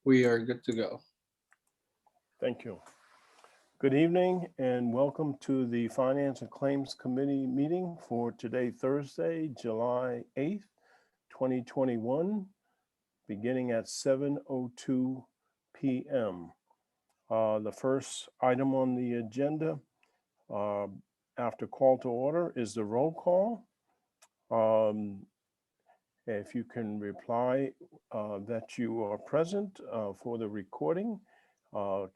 We are good to go. Thank you. Good evening and welcome to the Finance and Claims Committee meeting for today, Thursday, July 8th, 2021, beginning at 7:02 p.m. The first item on the agenda uh, after call to order is the roll call. Um, If you can reply that you are present for the recording.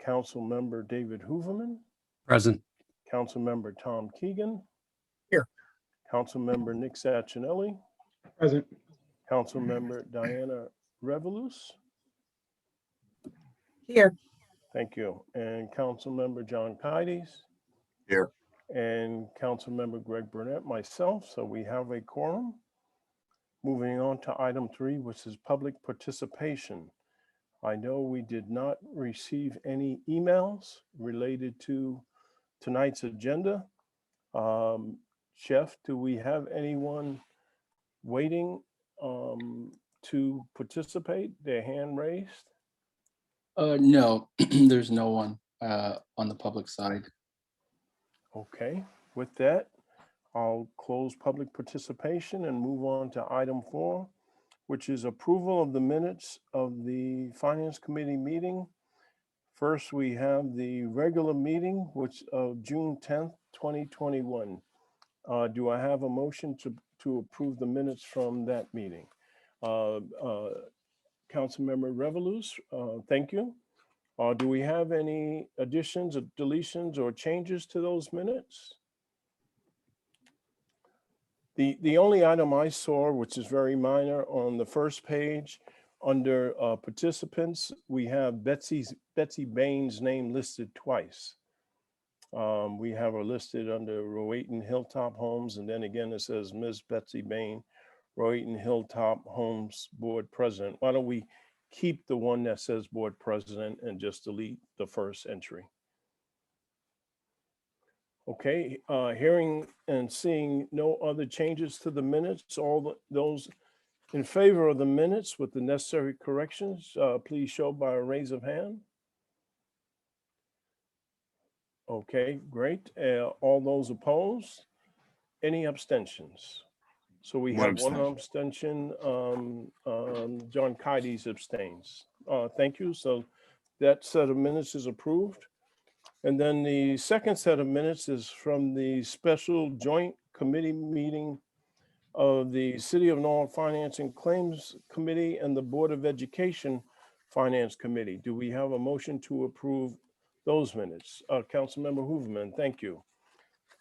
Council Member David Hooverman, Present. Council Member Tom Keegan. Here. Council Member Nick Sachinelli, Present. Council Member Diana Revolus. Here. Thank you. And Council Member John Kides. Here. And Council Member Greg Burnett, myself. So we have a quorum. Moving on to item 3, which is public participation. I know we did not receive any emails related to tonight's agenda. Jeff, do we have anyone waiting to participate? Their hand raised? No, there's no one on the public side. Okay, with that, I'll close public participation and move on to item 4, which is approval of the minutes of the Finance Committee meeting. First, we have the regular meeting, which of June 10th, 2021. Do I have a motion to approve the minutes from that meeting? Councilmember Revolus, thank you. Do we have any additions or deletions or changes to those minutes? The only item I saw, which is very minor, on the first page, under participants, we have Betsy Bain's name listed twice. We have her listed under Rowayton Hilltop Homes, and then again it says Ms. Betsy Bain, Rowayton Hilltop Homes Board President. Why don't we keep the one that says Board President and just delete the first entry? Okay, hearing and seeing no other changes to the minutes, those in favor of the minutes with the necessary corrections, please show by a raise of hand. Okay, great. All those opposed? Any abstentions? So we One have one abstention. abstention. John Kides abstains. Thank you. So that set of minutes is approved. And then the second set of minutes is from the special joint committee meeting of the City of Norwalk Finance and Claims Committee and the Board of Education Finance Committee. Do we have a motion to approve those minutes? Councilmember Hooverman, thank you.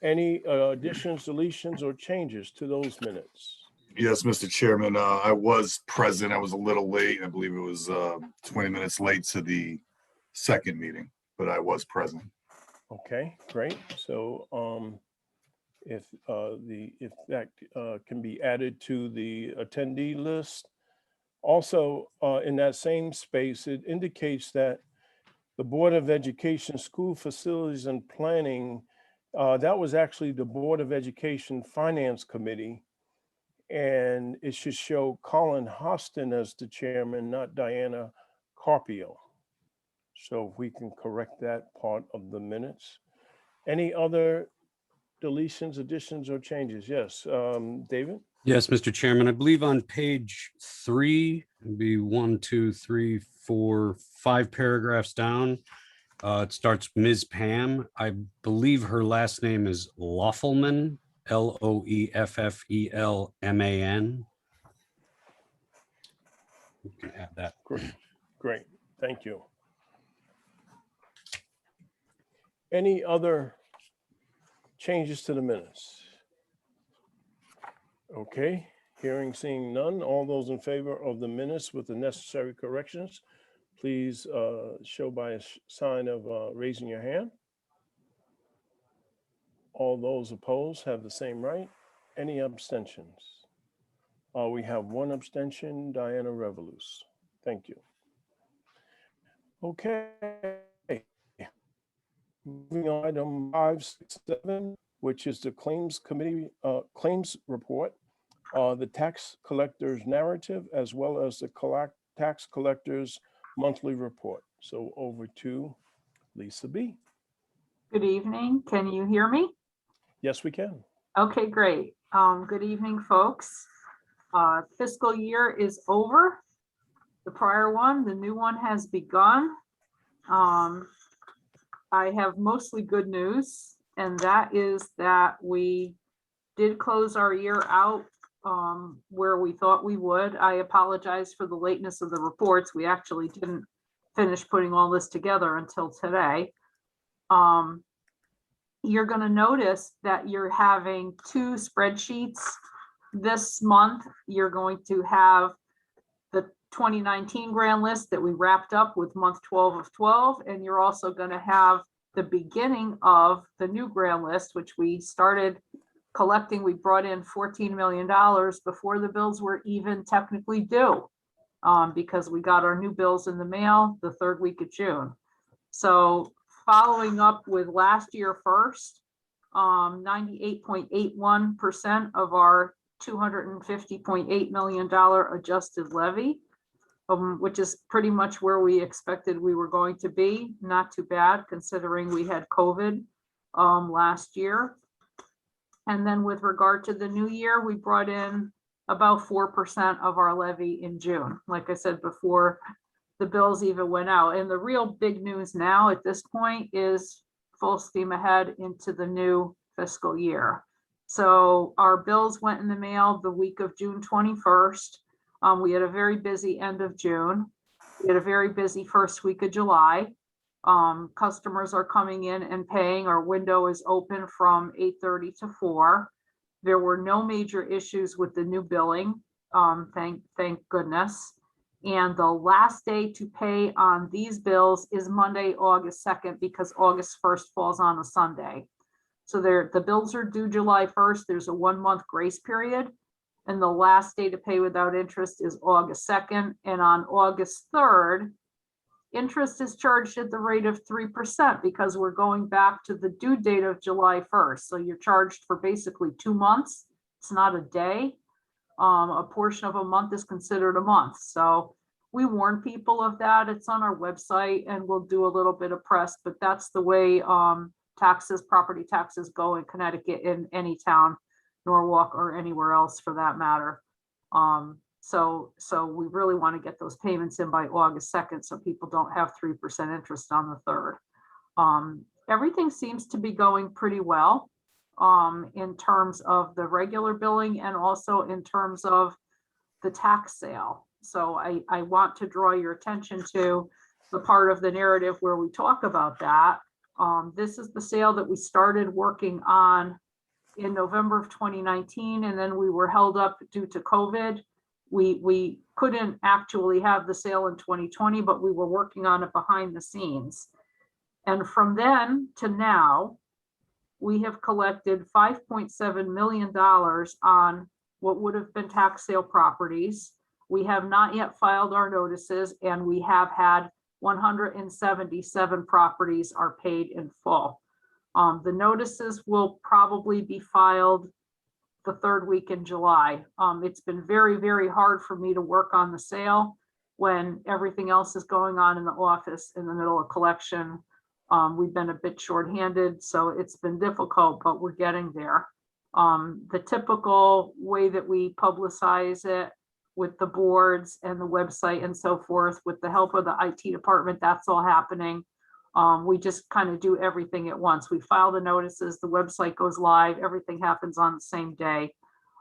Any additions, deletions, or changes to those minutes? Yes, Mr. Chairman, I was present. I was a little late. I believe it was 20 minutes late to the second meeting, but I was present. Okay, great. So if that can be added to the attendee list. Also, in that same space, it indicates that the Board of Education School Facilities and Planning, that was actually the Board of Education Finance Committee. And it should show Colin Hostin as the chairman, not Diana Carpio. So if we can correct that part of the minutes. Any other deletions, additions, or changes? Yes, David? Yes, Mr. Chairman, I believe on page 3, it'd be 1, 2, 3, 4, 5 paragraphs down. It starts Ms. Pam. I believe her last name is Loeffelman, Loefffelman. You can add that. Great, thank you. Any other changes to the minutes? Okay, hearing, seeing none. All those in favor of the minutes with the necessary corrections, please show by a sign of raising your hand. All those opposed have the same right. Any abstentions? We have one abstention, Diana Revolus. Thank you. Okay. Moving on, item 5, 6, 7, which is the claims committee claims report, the tax collector's narrative, as well as the tax collector's monthly report. So over to Lisa B. Good evening. Can you hear me? Yes, we can. Okay, great. Good evening, folks. Fiscal year is over. The prior one, the new one has begun. I have mostly good news, and that is that we did close our year out where we thought we would. I apologize for the lateness of the reports. We actually didn't finish putting all this together until today. You're going to notice that you're having two spreadsheets this month. You're going to have the 2019 grand list that we wrapped up with month 12 of 12, and you're also going to have the beginning of the new grand list, which we started collecting. We brought in $14 million before the bills were even technically due, because we got our new bills in the mail the third week of June. So following up with last year first, 98.81% of our $250.8 million adjusted levy, which is pretty much where we expected we were going to be. Not too bad considering we had COVID last year. And then with regard to the new year, we brought in about 4% of our levy in June, like I said before the bills even went out. And the real big news now at this point is full steam ahead into the new fiscal year. So our bills went in the mail the week of June 21st. We had a very busy end of June. We had a very busy first week of July. Customers are coming in and paying. Our window is open from 8:30 to 4. There were no major issues with the new billing, thank goodness. And the last day to pay on these bills is Monday, August 2nd, because August 1st falls on a Sunday. So the bills are due July 1st. There's a 1-month grace period. And the last day to pay without interest is August 2nd. And on August 3rd, interest is charged at the rate of 3% because we're going back to the due date of July 1st. So you're charged for basically 2 months. It's not a day. A portion of a month is considered a month. So we warn people of that. It's on our website, and we'll do a little bit of press, but that's the way property taxes go in Connecticut, in any town, Norwalk or anywhere else for that matter. So we really want to get those payments in by August 2nd so people don't have 3% interest on the 3rd. Everything seems to be going pretty well in terms of the regular billing and also in terms of the tax sale. So I want to draw your attention to the part of the narrative where we talk about that. This is the sale that we started working on in November of 2019, and then we were held up due to COVID. We couldn't actually have the sale in 2020, but we were working on it behind the scenes. And from then to now, we have collected $5.7 million on what would have been tax sale properties. We have not yet filed our notices, and we have had 177 properties are paid in full. The notices will probably be filed the third week in July. It's been very, very hard for me to work on the sale when everything else is going on in the office in the middle of collection. We've been a bit shorthanded, so it's been difficult, but we're getting there. The typical way that we publicize it with the boards and the website and so forth, with the help of the IT department, that's all happening. We just kind of do everything at once. We file the notices, the website goes live, everything happens on the same day.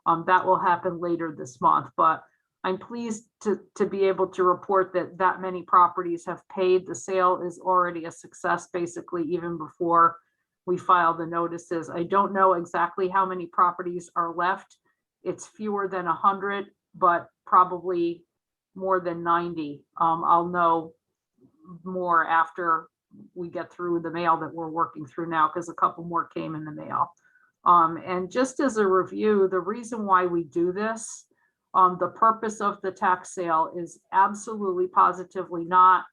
That will happen later this month, but I'm pleased to be able to report that many properties have paid. The sale is already a success, basically, even before we file the notices. I don't know exactly how many properties are left. It's fewer than 100, but probably more than 90. I'll know more after we get through the mail that we're working through now, because a couple more came in the mail. And just as a review, the reason why we do this, the purpose of the tax sale is absolutely positively not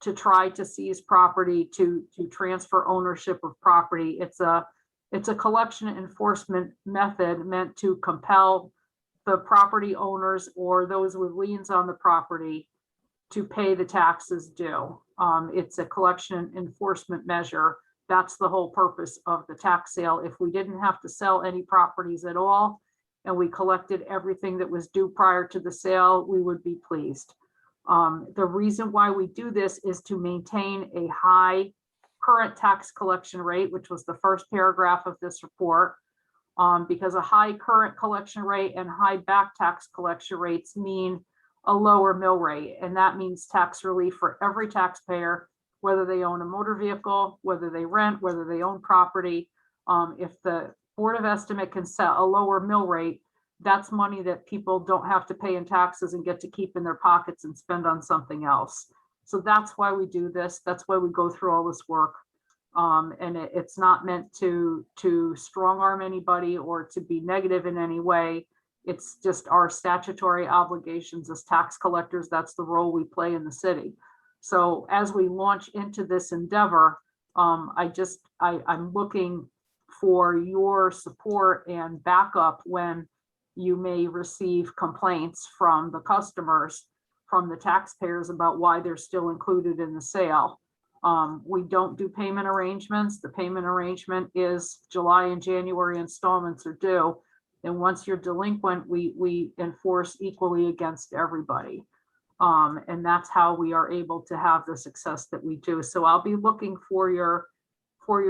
to try to seize property, to transfer ownership of property. It's a collection enforcement method meant to compel the property owners or those with liens on the property to pay the taxes due. It's a collection enforcement measure. That's the whole purpose of the tax sale. If we didn't have to sell any properties at all, and we collected everything that was due prior to the sale, we would be pleased. The reason why we do this is to maintain a high current tax collection rate, which was the first paragraph of this report, because a high current collection rate and high back tax collection rates mean a lower mill rate. And that means tax relief for every taxpayer, whether they own a motor vehicle, whether they rent, whether they own property. If the Board of Estimate can set a lower mill rate, that's money that people don't have to pay in taxes and get to keep in their pockets and spend on something else. So that's why we do this. That's why we go through all this work. And it's not meant to strong arm anybody or to be negative in any way. It's just our statutory obligations as tax collectors. That's the role we play in the city. So as we launch into this endeavor, I'm looking for your support and backup when you may receive complaints from the customers, from the taxpayers about why they're still included in the sale. We don't do payment arrangements. The payment arrangement is July and January installments are due. And once you're delinquent, we enforce equally against everybody. And that's how we are able to have the success that we do. So I'll be looking for your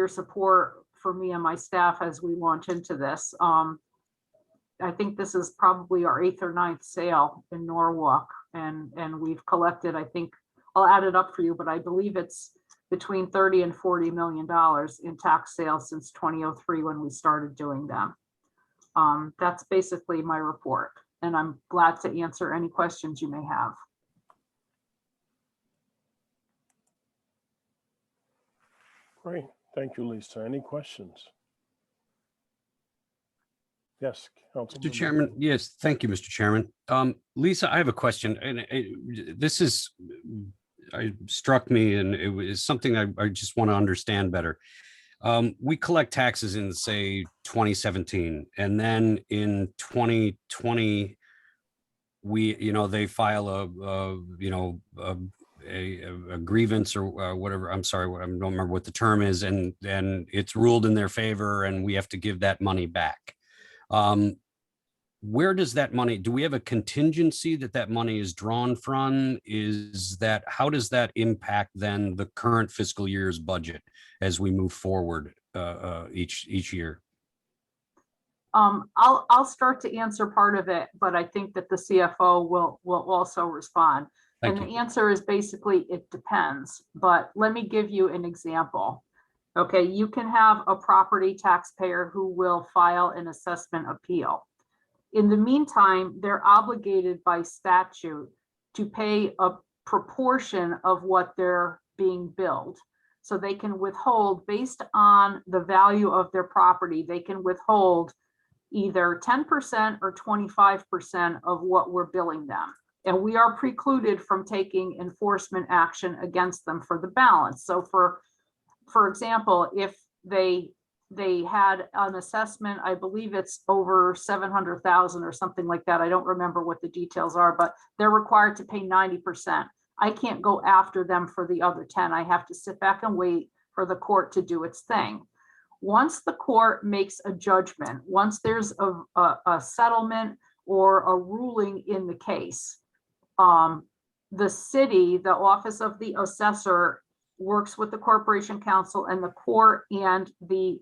support for me and my staff as we launch into this. I think this is probably our 8th or 9th sale in Norwalk, and we've collected, I think, I'll add it up for you, but I believe it's between $30 and $40 million in tax sales since 2003 when we started doing them. That's basically my report, and I'm glad to answer any questions you may have. Great. Thank you, Lisa. Any questions? Yes, Councilman. Mr. Chairman, yes, thank you, Mr. Chairman. Lisa, I have a question, and this is, struck me, and it was something I just want to understand better. We collect taxes in, say, 2017, and then in 2020, they file a grievance or whatever. I'm sorry, I don't remember what the term is, and then it's ruled in their favor, and we have to give that money back. Where does that money, do we have a contingency that money is drawn from? How does that impact then the current fiscal year's budget as we move forward each year? I'll start to answer part of it, but I think that the CFO will also respond. Thank And you. the answer is basically, it depends, but let me give you an example. Okay, you can have a property taxpayer who will file an assessment appeal. In the meantime, they're obligated by statute to pay a proportion of what they're being billed. So they can withhold, based on the value of their property, they can withhold either 10% or 25% of what we're billing them. And we are precluded from taking enforcement action against them for the balance. So for example, if they had an assessment, I believe it's over 700,000 or something like that. I don't remember what the details are, but they're required to pay 90%. I can't go after them for the other 10. I have to sit back and wait for the court to do its thing. Once the court makes a judgment, once there's a settlement or a ruling in the case, the city, the office of the assessor, works with the Corporation Counsel and the court and the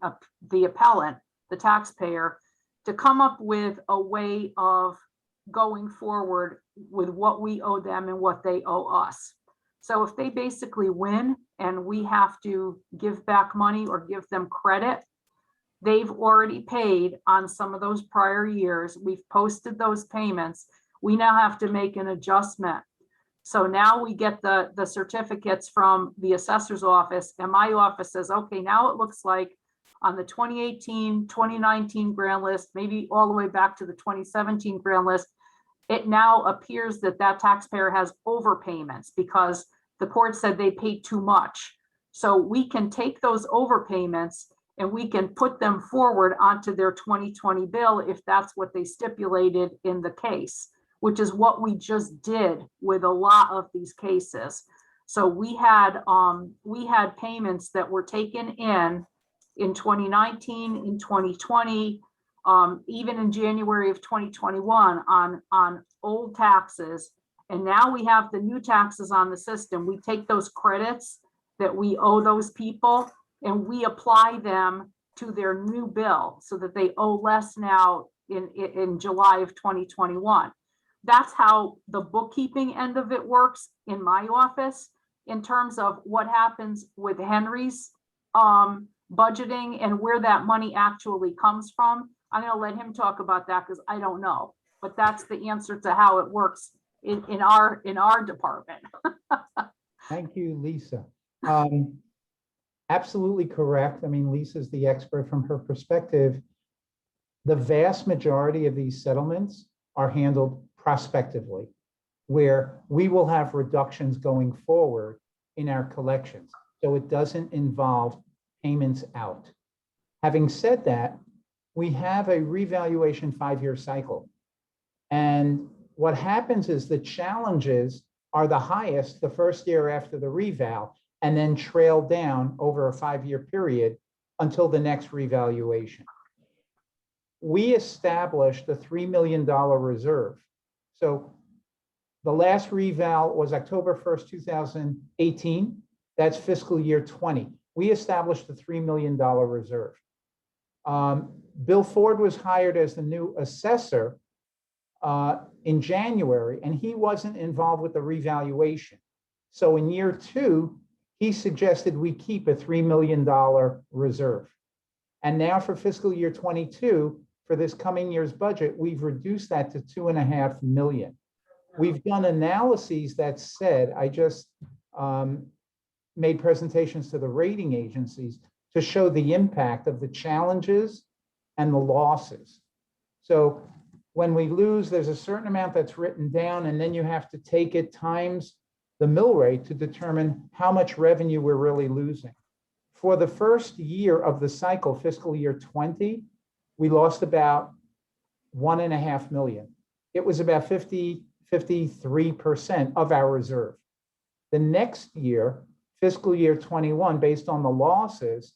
appellant, the taxpayer, to come up with a way of going forward with what we owe them and what they owe us. So if they basically win and we have to give back money or give them credit, they've already paid on some of those prior years. We've posted those payments. We now have to make an adjustment. So now we get the certificates from the assessor's office, and my office says, okay, now it looks like on the 2018, 2019 grand list, maybe all the way back to the 2017 grand list, it now appears that that taxpayer has overpayments because the court said they paid too much. So we can take those overpayments and we can put them forward onto their 2020 bill if that's what they stipulated in the case. which is what we just did with a lot of these cases. So we had payments that were taken in 2019, in 2020, even in January of 2021 on old taxes. And now we have the new taxes on the system. We take those credits that we owe those people and we apply them to their new bill so that they owe less now in July of 2021. That's how the bookkeeping end of it works in my office. In terms of what happens with Henry's budgeting and where that money actually comes from, I'm going to let him talk about that because I don't know. But that's the answer to how it works in our department. Thank you, Lisa. Absolutely correct. I mean, Lisa's the expert from her perspective. The vast majority of these settlements are handled prospectively, where we will have reductions going forward in our collections. So it doesn't involve payments out. Having said that, we have a revaluation 5-year cycle. And what happens is the challenges are the highest the first year after the reval, and then trail down over a 5-year period until the next revaluation. We established a $3 million reserve. So the last reval was October 1st, 2018. That's fiscal year 20. We established a $3 million reserve. Bill Ford was hired as the new assessor in January, and he wasn't involved with the revaluation. So in year 2, he suggested we keep a $3 million reserve. And now for fiscal year 22, for this coming year's budget, we've reduced that to $2.5 million. We've done analyses that said, I just made presentations to the rating agencies to show the impact of the challenges and the losses. So when we lose, there's a certain amount that's written down, and then you have to take it times the mill rate to determine how much revenue we're really losing. For the first year of the cycle, fiscal year 20, we lost about $1.5 million. It was about 53% of our reserve. The next year, fiscal year 21, based on the losses,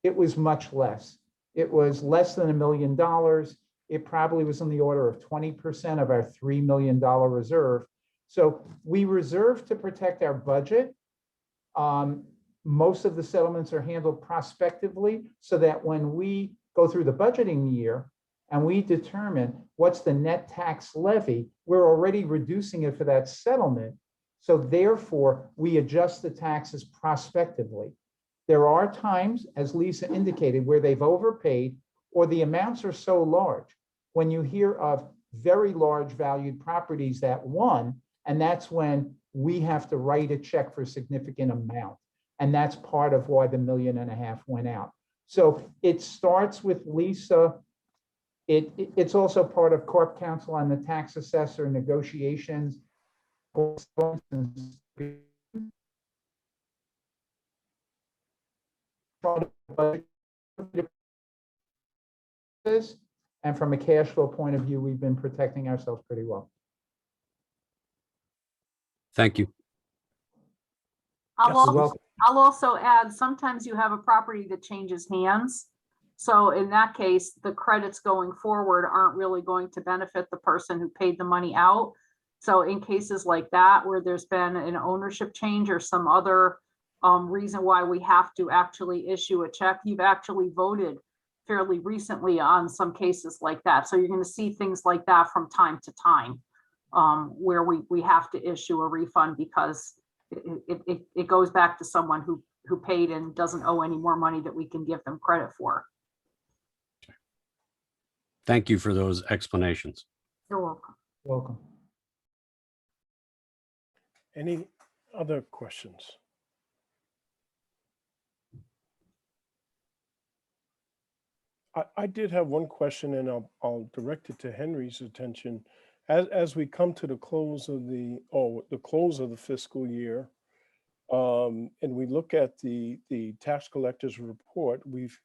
it was much less. It was less than $1 million. It probably was in the order of 20% of our $3 million reserve. So we reserve to protect our budget. Most of the settlements are handled prospectively so that when we go through the budgeting year and we determine what's the net tax levy, we're already reducing it for that settlement. So therefore, we adjust the taxes prospectively. There are times, as Lisa indicated, where they've overpaid or the amounts are so large. When you hear of very large valued properties that won, and that's when we have to write a check for a significant amount. And that's part of why the $1.5 million went out. So it starts with Lisa. It's also part of Corp Counsel and the tax assessor negotiations. And from a cash flow point of view, we've been protecting ourselves pretty well. Thank you. I'll also add, sometimes you have a property that changes hands. So in that case, the credits going forward aren't really going to benefit the person who paid the money out. So in cases like that, where there's been an ownership change or some other reason why we have to actually issue a check, you've actually voted fairly recently on some cases like that. So you're going to see things like that from time to time, where we have to issue a refund because it goes back to someone who paid and doesn't owe any more money that we can give them credit for. Thank you for those explanations. You're welcome. Welcome. Any other questions? I did have one question, and I'll direct it to Henry's attention. As we come to the close of the fiscal year, and we look at the tax collector's report, we've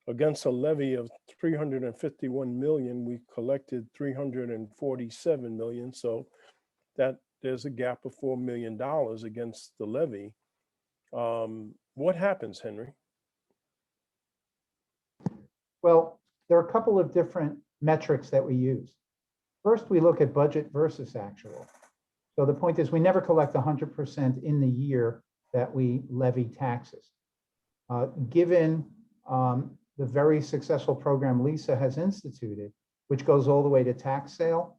against a levy of 351 million, we collected 347 million. So that there's a gap of $4 million against the levy. What happens, Henry? Well, there are a couple of different metrics that we use. First, we look at budget versus actual. So the point is, we never collect 100% in the year that we levy taxes. Given the very successful program Lisa has instituted, which goes all the way to tax sale.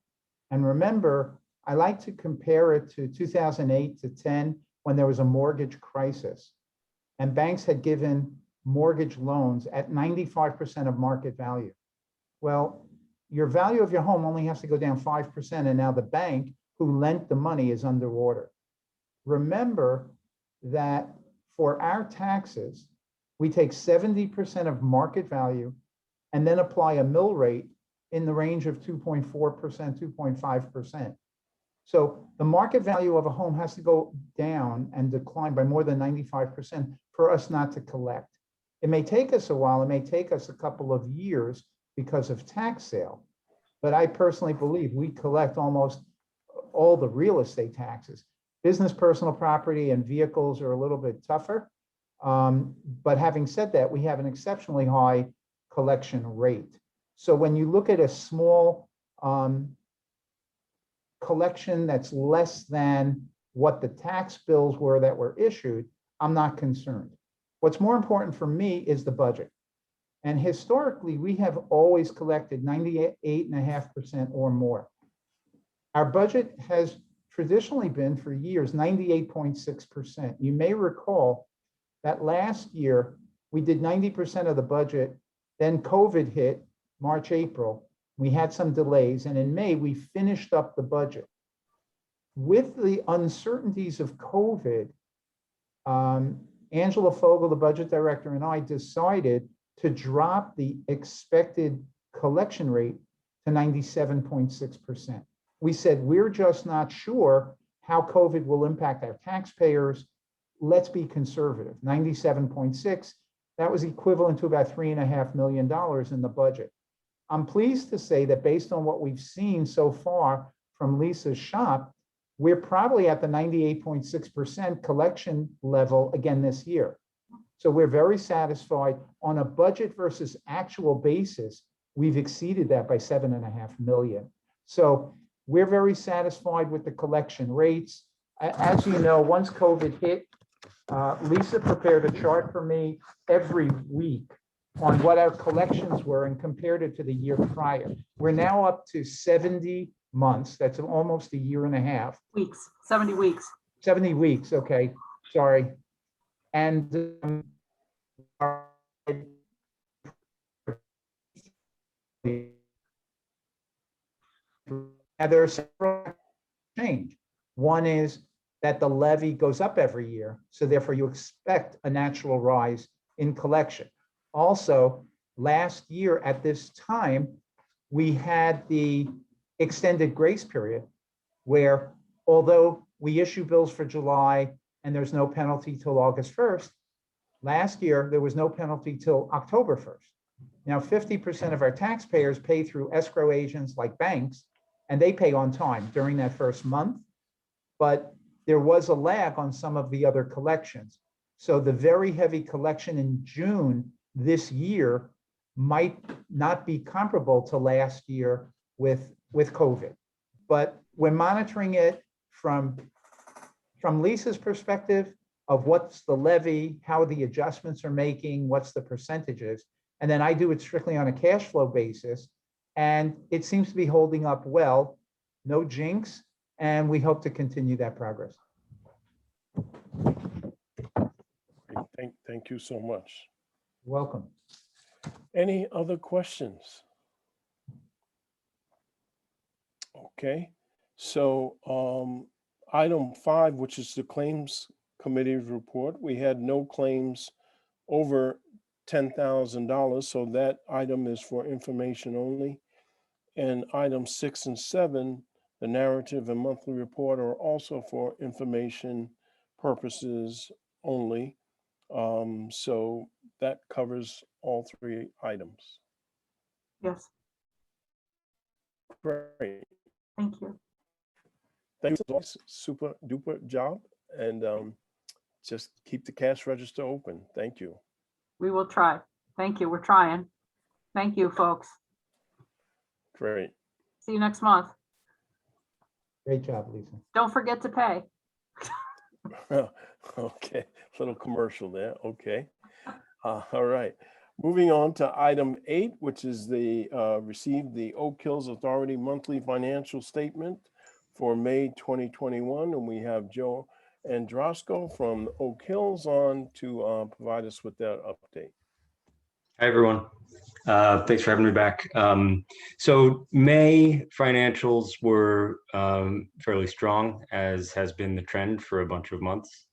And remember, I like to compare it to 2008 to 10, when there was a mortgage crisis. And banks had given mortgage loans at 95% of market value. Well, your value of your home only has to go down 5%, and now the bank who lent the money is underwater. Remember that for our taxes, we take 70% of market value and then apply a mill rate in the range of 2.4%, 2.5%. So the market value of a home has to go down and decline by more than 95% for us not to collect. It may take us a while, it may take us a couple of years because of tax sale, but I personally believe we collect almost all the real estate taxes. Business, personal property, and vehicles are a little bit tougher. But having said that, we have an exceptionally high collection rate. So when you look at a small collection that's less than what the tax bills were that were issued, I'm not concerned. What's more important for me is the budget. And historically, we have always collected 98.5% or more. Our budget has traditionally been for years 98.6%. You may recall that last year we did 90% of the budget, then COVID hit March, April. We had some delays, and in May we finished up the budget. With the uncertainties of COVID, Angela Fogel, the budget director, and I decided to drop the expected collection rate to 97.6%. We said, we're just not sure how COVID will impact our taxpayers. Let's be conservative. 97.6, that was equivalent to about $3.5 million in the budget. I'm pleased to say that based on what we've seen so far from Lisa's shop, we're probably at the 98.6% collection level again this year. So we're very satisfied. On a budget versus actual basis, we've exceeded that by $7.5 million. So we're very satisfied with the collection rates. As you know, once COVID hit, Lisa prepared a chart for me every week on what our collections were and compared it to the year prior. We're now up to 70 months. That's almost a year and a half. Weeks, 70 weeks. 70 weeks, okay, sorry. And there are several change. One is that the levy goes up every year, so therefore you expect a natural rise in collection. Also, last year at this time, we had the extended grace period where, although we issue bills for July and there's no penalty till August 1st, last year there was no penalty till October 1st. Now, 50% of our taxpayers pay through escrow agents like banks, and they pay on time during that first month, but there was a lag on some of the other collections. So the very heavy collection in June this year might not be comparable to last year with COVID. But we're monitoring it from Lisa's perspective of what's the levy, how the adjustments are making, what's the percentages. And then I do it strictly on a cash flow basis. And it seems to be holding up well, no jinx, and we hope to continue that progress. Thank you so much. Welcome. Any other questions? Okay, so item 5, which is the claims committee's report, we had no claims over $10,000, so that item is for information only. And items 6 and 7, the narrative and monthly report, are also for information purposes only. So that covers all three items. Yes, Great. thank you. Thanks, Joyce. Super duper job. And just keep the cash register open. Thank you. We will try. Thank you. We're trying. Thank you, folks. Great. See you next month. Great job, Lisa. Don't forget to pay. Okay, little commercial there. Okay. All right. Moving on to item 8, which is the receive the Oak Hills Authority monthly financial statement for May 2021. And we have Joe Androsco from Oak Hills on to provide us with that update. Hi, everyone. Thanks for having me back. So May financials were fairly strong, as has been the trend for a bunch of months.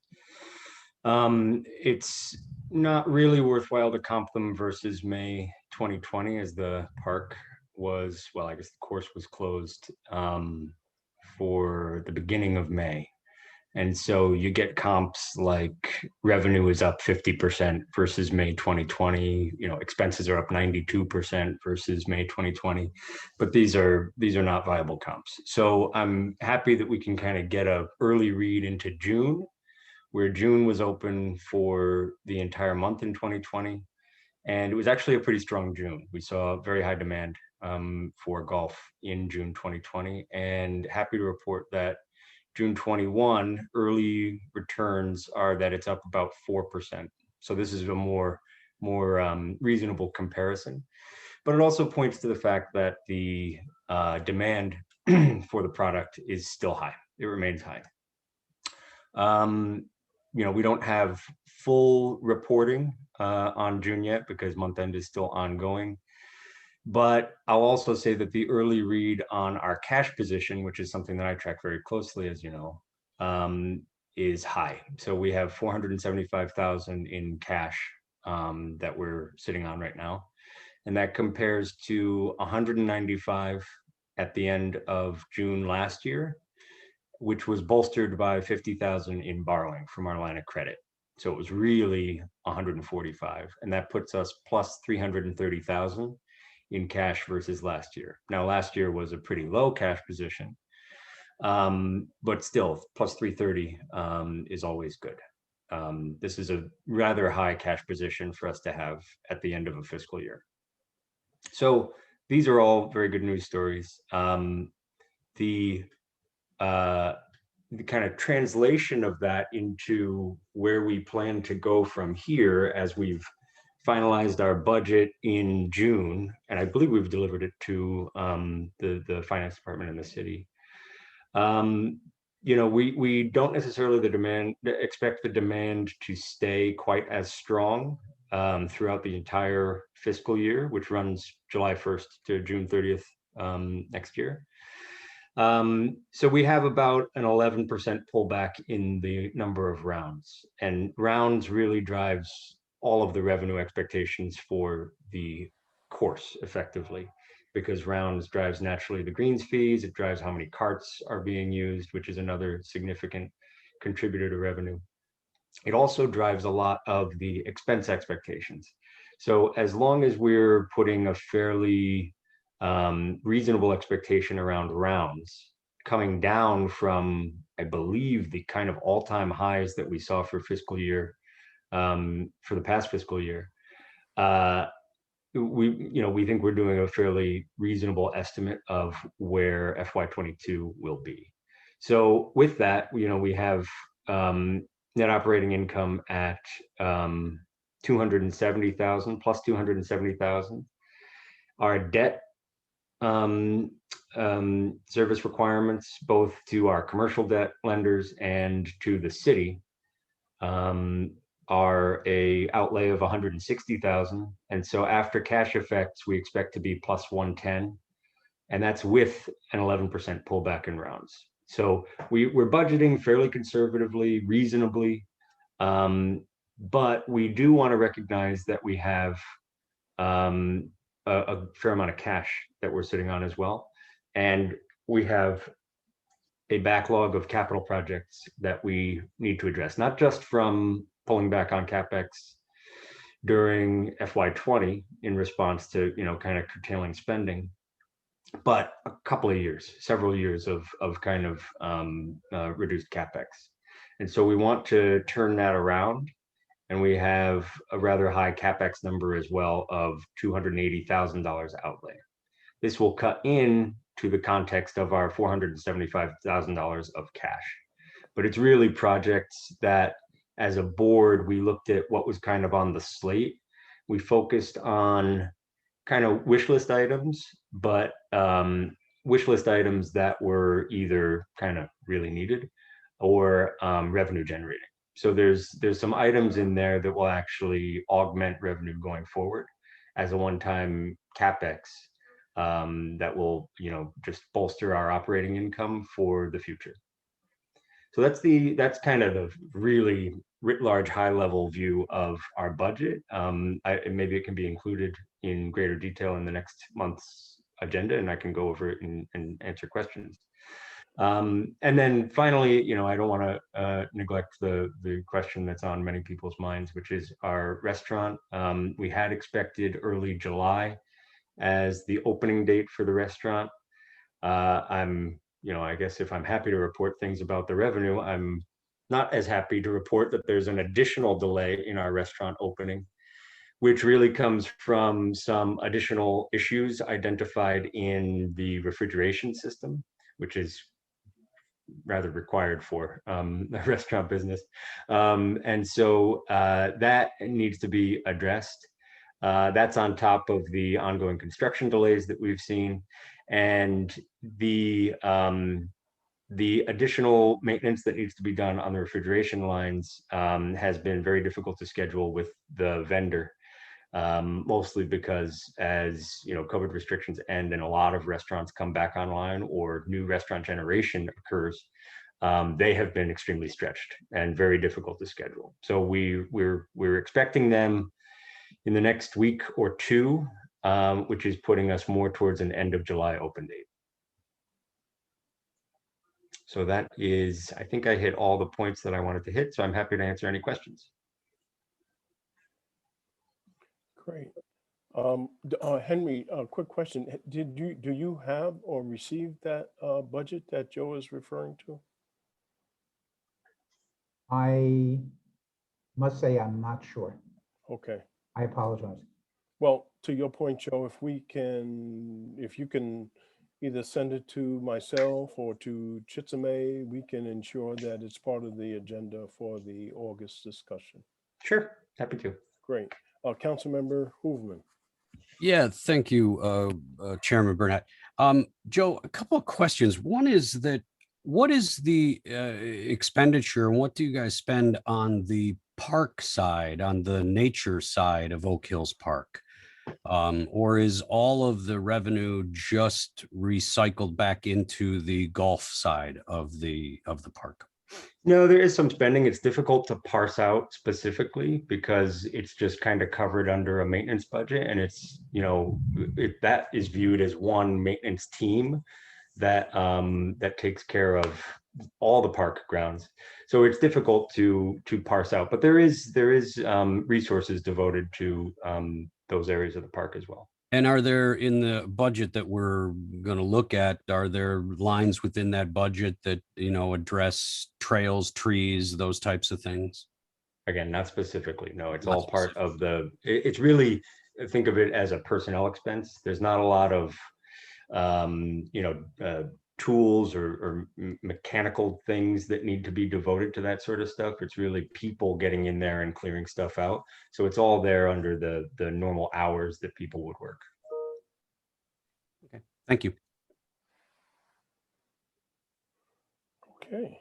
It's not really worthwhile to comp them versus May 2020, as the park was, well, I guess the course was closed for the beginning of May. And so you get comps like revenue is up 50% versus May 2020, expenses are up 92% versus May 2020, but these are not viable comps. So I'm happy that we can kind of get an early read into June, where June was open for the entire month in 2020. And it was actually a pretty strong June. We saw very high demand for golf in June 2020, and happy to report that June 21 early returns are that it's up about 4%. So this is a more reasonable comparison, but it also points to the fact that the demand for the product is still high. It remains high. We don't have full reporting on June yet because month end is still ongoing. But I'll also say that the early read on our cash position, which is something that I track very closely, as you know, is high. So we have $475,000 in cash that we're sitting on right now. And that compares to 195 at the end of June last year, which was bolstered by 50,000 in borrowing from our line of credit. So it was really 145, and that puts us plus 330,000 in cash versus last year. Now, last year was a pretty low cash position, but still plus 330 is always good. This is a rather high cash position for us to have at the end of a fiscal year. So these are all very good news stories. The kind of translation of that into where we plan to go from here, as we've finalized our budget in June, and I believe we've delivered it to the finance department in the city. We don't necessarily expect the demand to stay quite as strong throughout the entire fiscal year, which runs July 1st to June 30th next year. So we have about an 11% pullback in the number of rounds, and rounds really drives all of the revenue expectations for the course effectively, because rounds drives naturally the greens fees. It drives how many carts are being used, which is another significant contributor to revenue. It also drives a lot of the expense expectations. So as long as we're putting a fairly reasonable expectation around rounds, coming down from, I believe, the kind of all-time highs that we saw for fiscal year, for the past fiscal year, we think we're doing a fairly reasonable estimate of where FY22 will be. So with that, we have net operating income at 270,000 plus 270,000. Our debt service requirements, both to our commercial debt lenders and to the city, are a outlay of 160,000. And so after cash effects, we expect to be plus 110, and that's with an 11% pullback in rounds. So we're budgeting fairly conservatively, reasonably, but we do want to recognize that we have a fair amount of cash that we're sitting on as well. And we have a backlog of capital projects that we need to address, not just from pulling back on CapEx during FY20 in response to, kind of curtailing spending. But a couple of years, several years of kind of reduced CapEx. And so we want to turn that around. And we have a rather high CapEx number as well of $280,000 outlay. This will cut in to the context of our $475,000 of cash. But it's really projects that, as a board, we looked at what was kind of on the slate. We focused on kind of wish list items, but wish list items that were either kind of really needed or revenue generating. So there's some items in there that will actually augment revenue going forward as a one-time CapEx that will, just bolster our operating income for the future. So that's kind of the really writ large, high level view of our budget. Maybe it can be included in greater detail in the next month's agenda, and I can go over it and answer questions. And then finally, I don't want to neglect the question that's on many people's minds, which is our restaurant. We had expected early July as the opening date for the restaurant. I guess if I'm happy to report things about the revenue, I'm not as happy to report that there's an additional delay in our restaurant opening, which really comes from some additional issues identified in the refrigeration system, which is rather required for the restaurant business. And so that needs to be addressed. That's on top of the ongoing construction delays that we've seen. And the additional maintenance that needs to be done on the refrigeration lines has been very difficult to schedule with the vendor. Mostly because as COVID restrictions end and a lot of restaurants come back online or new restaurant generation occurs, they have been extremely stretched and very difficult to schedule. So we're expecting them in the next week or two, which is putting us more towards an end of July open date. So that is, I think I hit all the points that I wanted to hit, so I'm happy to answer any questions. Great. Henry, a quick question. Do you have or receive that budget that Joe is referring to? I must say I'm not sure. Okay. I apologize. Well, to your point, Joe, if you can either send it to myself or to Chitsame, we can ensure that it's part of the agenda for the August discussion. Sure, happy to. Great. Councilmember Hooverman. Yeah, thank you, Chairman Burnett. Joe, a couple of questions. One is that what is the expenditure and what do you guys spend on the park side, on the nature side of Oak Hills Park? Or is all of the revenue just recycled back into the golf side of the park? No, there is some spending. It's difficult to parse out specifically because it's just kind of covered under a maintenance budget, and it's that is viewed as one maintenance team that takes care of all the park grounds. So it's difficult to parse out, but there is resources devoted to those areas of the park as well. And are there, in the budget that we're going to look at, are there lines within that budget that, address trails, trees, those types of things? Again, not specifically. No, it's Not all part of it's really, think of it as a personnel expense. There's not a lot of, tools or mechanical things that need to be devoted to that sort of stuff. It's really people getting in there and clearing stuff out. So it's all there under the normal hours that people would work. Okay, thank you. Okay.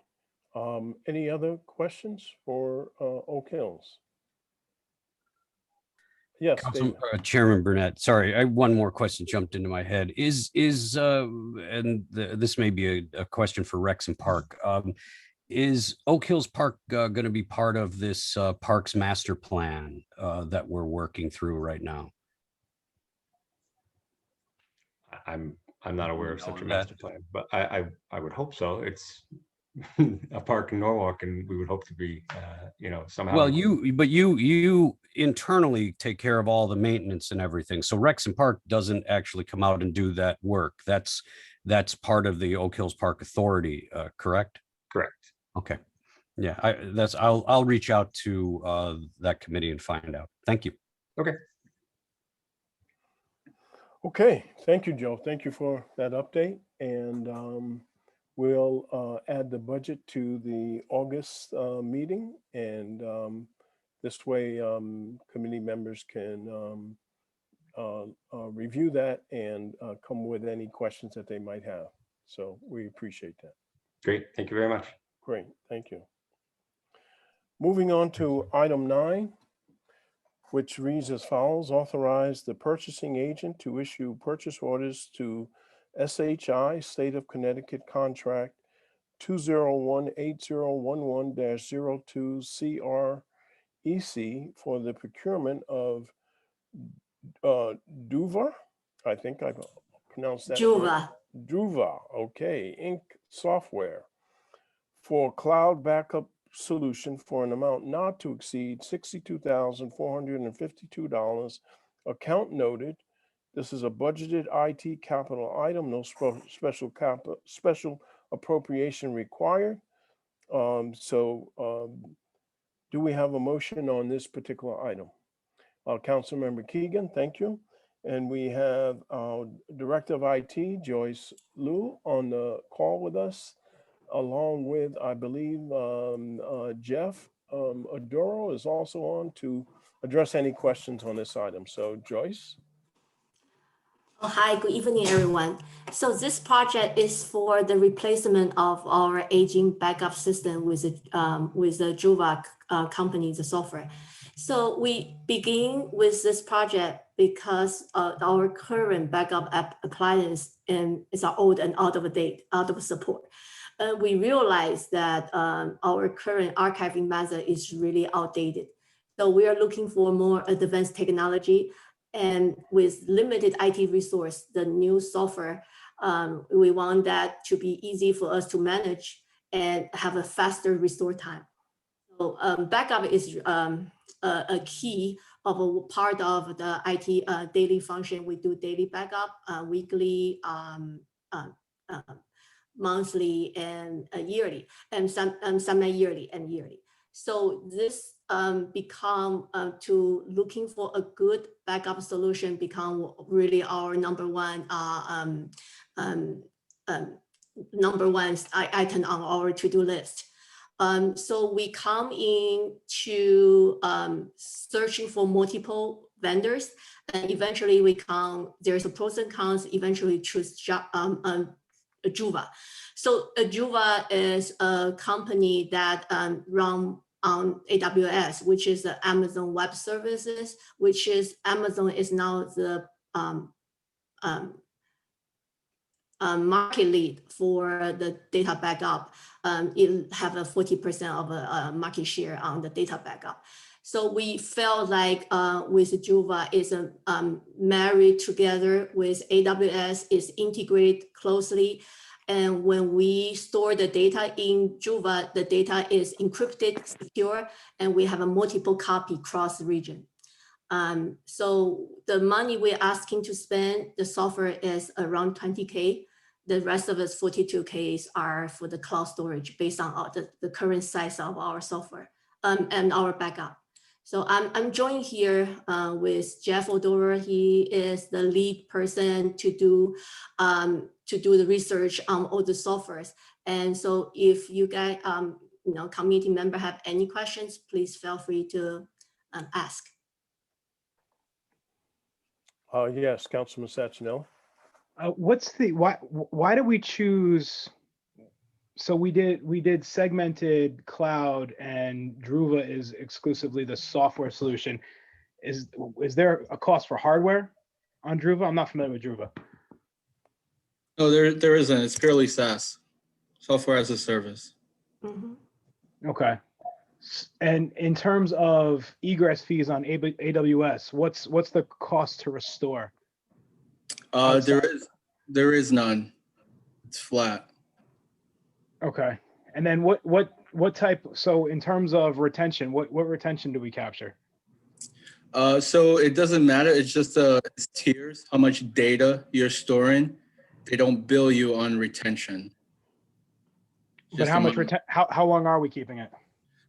Any other questions for Oak Hills? Yes, David. Chairman Burnett, sorry, one more question jumped into my head. This may be a question for Rex and Park. Is Oak Hills Park going to be part of this Parks Master Plan that we're working through right now? I'm not aware of such a master plan, but I would hope so. a park in Norwalk, and we would hope to be, somehow. Well, you internally take care of all the maintenance and everything. So Rex and Park doesn't actually come out and do that work. That's part of the Oak Hills Park Authority, correct? Correct. Okay. Yeah, I'll reach out to that committee and find out. Thank you. Okay, thank you, Joe. Thank you for that update. And we'll add the budget to the August meeting. And this way, committee members can review that and come with any questions that they might have. So we appreciate that. Great. Thank you very much. Great, thank you. Moving on to item 9, which reads as follows: authorize the purchasing agent to issue purchase orders to SHI State of Connecticut Contract 2018011-02 CREC for the procurement of Duva, I think I pronounced that. Juva. Druva, okay, Inc. software for cloud backup solution for an amount not to exceed $62,452. Account noted. This is a budgeted IT capital item, no special appropriation required. Do we have a motion on this particular item? Councilmember Keegan, thank you. And we have our Director of IT, Joyce Liu, on the call with us, along with, I believe, Jeff Adoro is also on to address any questions on this item. So Joyce? Oh, hi, good evening, everyone. So this project is for the replacement of our aging backup system with the Juva company, the software. So we begin with this project because our current backup appliance is old and out of date, out of support. We realize that our current archiving method is really outdated. So we are looking for more advanced technology, and with limited IT resource, the new software, we want that to be easy for us to manage and have a faster restore time. So backup is a key of a part of the IT daily function. We do daily backup, weekly, monthly, and yearly, and some yearly and yearly. So this become to looking for a good backup solution become really our number one item on our to-do list. So we come in to searching for multiple vendors, and eventually there's a pros and cons, eventually choose Juva. So Juva is a company that run on AWS, which is the Amazon Web Services, which is Amazon is now the market lead for the data backup. It have a 40% of a market share on the data backup. So we felt like with Juva is married together with AWS, is integrated closely. And when we store the data in Juva, the data is encrypted, secure, and we have a multiple copy cross region. So the money we're asking to spend, the software is around 20K. The rest of us 42Ks are for the cloud storage based on the current size of our software and our backup. So I'm joined here with Jeff Odor. He is the lead person to do the research on all the softwares. And so if you guys, community member have any questions, please feel free to ask. Yes, Councilman Sachinelli. Why did we choose? So we did segmented cloud, and Druva is exclusively the software solution. Is there a cost for hardware on Druva? I'm not familiar with Druva. No, there isn't. It's purely SaaS, software as a service. Mm-hmm. Okay. And in terms of egress fees on AWS, what's the cost to restore? There is none. It's flat. Okay. And then what type, so in terms of retention, what retention do we capture? So it doesn't matter. It's just it's tiers, how much data you're storing. They don't bill you on retention. But Just how much, amount- how long are we keeping it?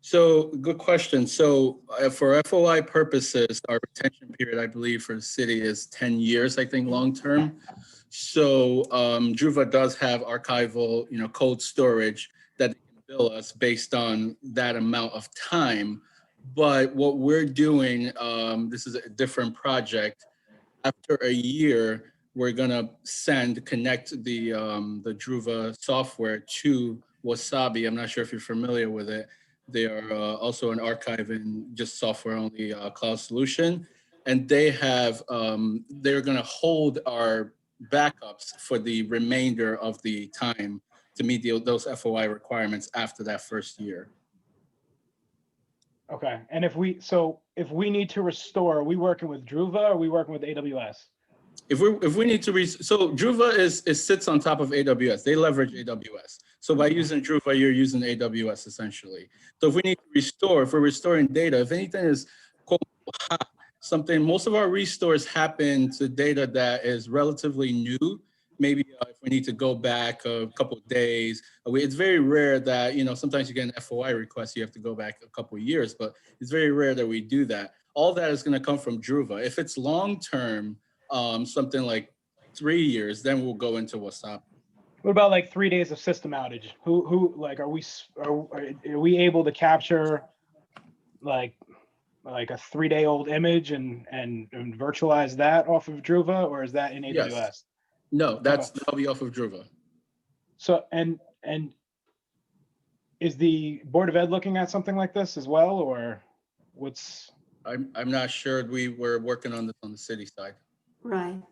So good question. So for FOI purposes, our retention period, I believe for the city is 10 years, I think, long-term. So Druva does have archival, cold storage that they can bill us based on that amount of time. But what we're doing, this is a different project. After a year, we're gonna connect the Druva software to Wasabi. I'm not sure if you're familiar with it. They are also an archiving, just software only cloud solution. And they have, they're gonna hold our backups for the remainder of the time to meet those FOI requirements after that first year. Okay, and if we need to restore, are we working with Druva or are we working with AWS? If we need to so Druva sits on top of AWS. They leverage AWS. So by using Druva, you're using AWS essentially. So if we need to restore, if we're restoring data, if anything is quote hot, something, most of our restores happen to data that is relatively new. Maybe if we need to go back a couple of days, it's very rare that, sometimes you get an FOI request, you have to go back a couple of years, but it's very rare that we do that. All that is going to come from Druva. If it's long-term, something like 3 years, then we'll go into Wasabi. What about like 3 days of system outage? Who like, are we able to capture like a 3-day-old image and virtualize that off of Druva, or is that in AWS? Yes. No, that'll be off of Druva. So, and is the Board of Ed looking at something like this as well, or what's? I'm not sure. We were working on this on the city side. Right.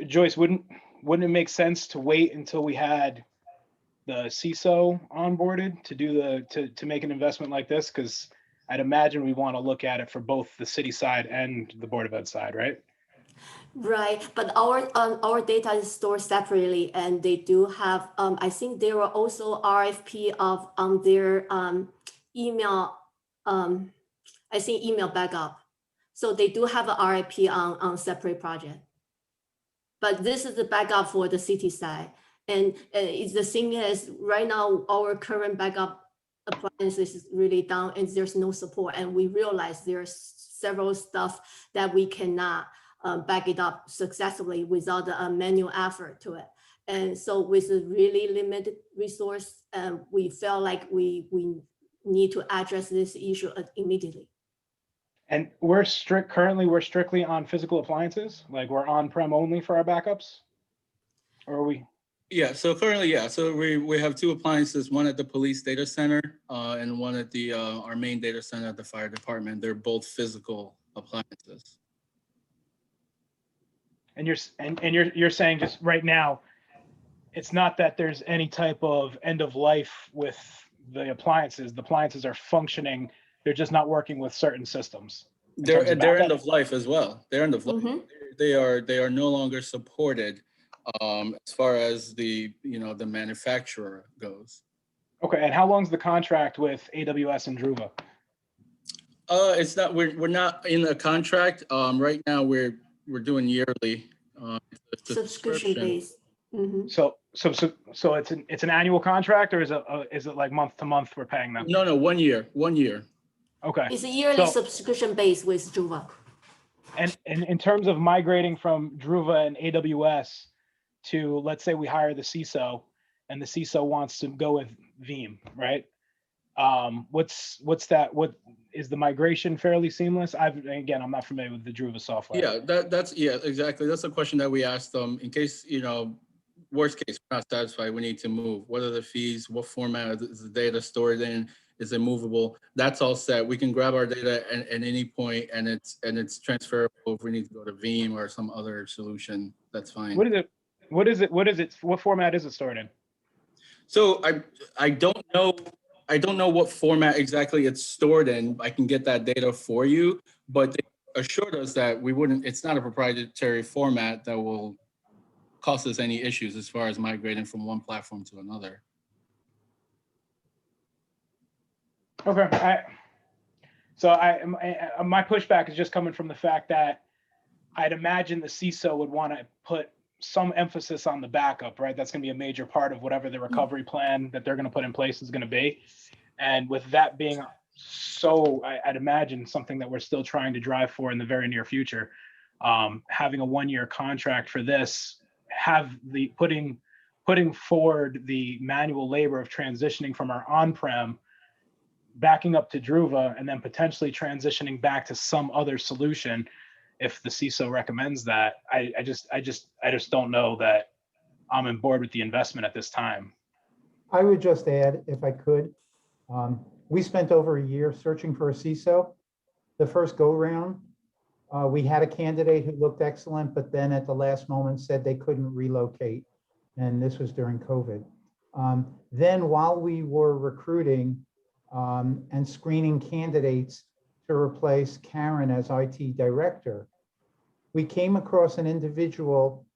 Joyce, wouldn't it make sense to wait until we had the CISO onboarded to do to make an investment like this? Because I'd imagine we want to look at it for both the city side and the Board of Ed side, right? Right, but our data is stored separately, and they do have. I think there are also RFP on their email. I think email backup, so they do have an RFP on separate project. But this is the backup for the city side, and it's the thing is right now our current backup appliances is really down, and there's no support, and we realize there's several stuff that we cannot back it up successfully without a manual effort to it. And so with a really limited resource, we felt like we need to address this issue immediately. And currently we're strictly on physical appliances, like we're on-prem only for our backups? Or are we? Yeah, so currently, yeah. So we have 2 appliances, one at the police data center and one at the our main data center at the fire department. They're both physical appliances. And you're saying just right now, it's not that there's any type of end of life with the appliances. The appliances are functioning. They're just not working with certain systems. They're end of life as well. They're end of life. Mm-hmm. They are no longer supported as far as the the manufacturer goes. Okay, and how long's the contract with AWS and Druva? It's not. We're not in a contract. Right now we're doing yearly. It's a Subscription based. Mm-hmm. So it's an annual contract, or is it like month to month we're paying them? No, 1 year. 1 year. Okay. It's a yearly So- subscription base with Druva. And in terms of migrating from Druva and AWS to, let's say we hire the CISO and the CISO wants to go with Veeam, right? What's that? What is the migration fairly seamless? I'm not familiar with the Druva software. Yeah, that's exactly. That's a question that we asked them in case, worst case, we're not satisfied, we need to move. What are the fees? What format is the data stored in? Is it movable? That's all set. We can grab our data at any point and it's transferable. If we need to go to Veeam or some other solution, that's fine. What is it? What format is it stored in? So I don't know. I don't know what format exactly it's stored in. I can get that data for you, but they assured us that it's not a proprietary format that will cause us any issues as far as migrating from one platform to another. Okay, my pushback is just coming from the fact that I'd imagine the CISO would want to put some emphasis on the backup, right? That's going to be a major part of whatever the recovery plan that they're going to put in place is going to be. And with that being so, I'd imagine something that we're still trying to drive for in the very near future, having a 1-year contract for this, have the putting forward the manual labor of transitioning from our on-prem, backing up to Druva, and then potentially transitioning back to some other solution if the CISO recommends that. I just don't know that I'm on board with the investment at this time. I would just add, if I could, we spent over a year searching for a CISO. The first go round, we had a candidate who looked excellent, but then at the last moment said they couldn't relocate. And this was during COVID. Then while we were recruiting and screening candidates to replace Karen as IT director, we came across an individual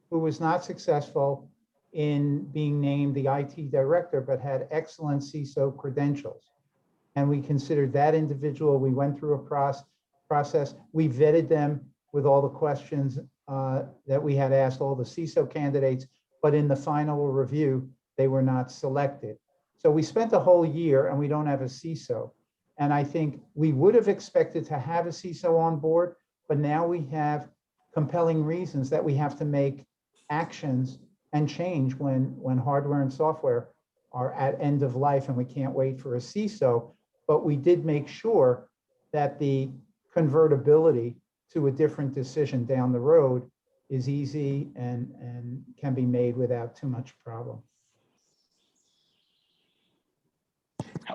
who was not successful in being named the IT director, but had excellent CISO credentials. And we considered that individual. We went through a process. We vetted them with all the questions that we had asked all the CISO candidates, but in the final review, they were not selected. So we spent a whole year and we don't have a CISO. And I think we would have expected to have a CISO on board, but now we have compelling reasons that we have to make actions and change when hardware and software are at end of life and we can't wait for a CISO. But we did make sure that the convertibility to a different decision down the road is easy and can be made without too much problem.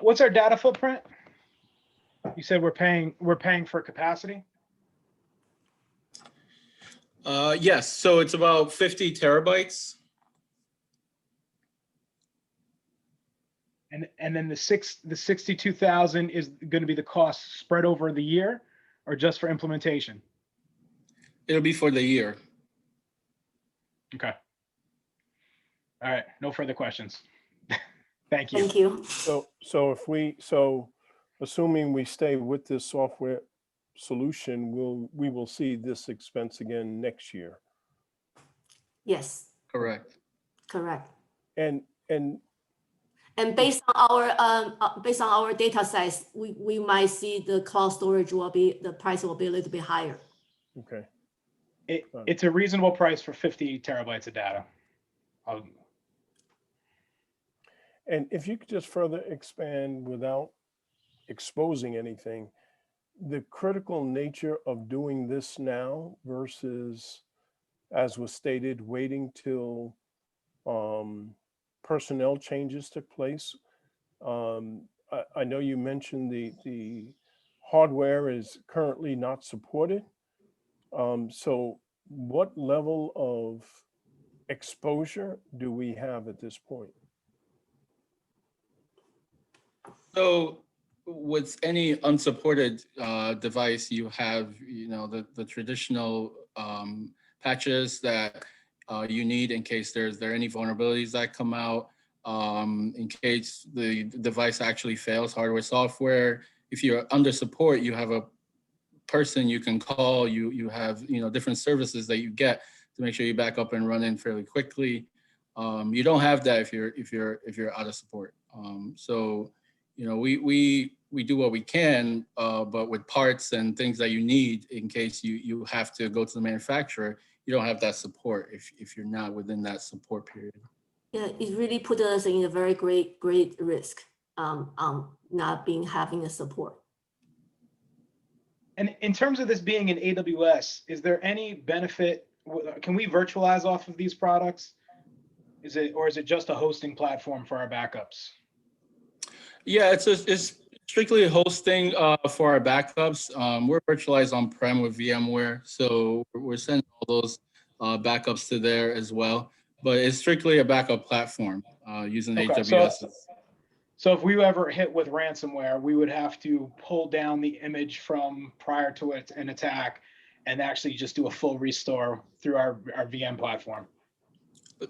What's our data footprint? You said we're paying for capacity? Yes, so it's about 50 terabytes. And then the 62,000 is going to be the cost spread over the year or just for implementation? It'll be for the year. Okay. All right, no further questions. Thank you. Thank you. So assuming we stay with this software solution, we will see this expense again next year. Yes, Correct. correct. And Based on our data size, we might see the cloud storage the price will be a little bit higher. okay. It's a reasonable price for 50 terabytes of data. And if you could just further expand without exposing anything, the critical nature of doing this now versus, as was stated, waiting till personnel changes took place. I know you mentioned the hardware is currently not supported. So what level of exposure do we have at this point? So with any unsupported device, you have, the traditional patches that you need in case there are any vulnerabilities that come out, in case the device actually fails, hardware, software. If you're under support, you have a person you can call, you have, different services that you get to make sure you back up and running fairly quickly. You don't have that if you're out of support. So, we do what we can, but with parts and things that you need in case you have to go to the manufacturer, you don't have that support if you're not within that support period. Yeah, it really put us in a very great risk not having a support. And in terms of this being in AWS, is there any benefit? Can we virtualize off of these products? Is it just a hosting platform for our backups? Yeah, it's strictly hosting for our backups. We're virtualized on-prem with VMware, so we're sending all those backups to there as well. But it's strictly a backup platform using Okay, AWS. So if we ever hit with ransomware, we would have to pull down the image from prior to an attack and actually just do a full restore through our VM platform.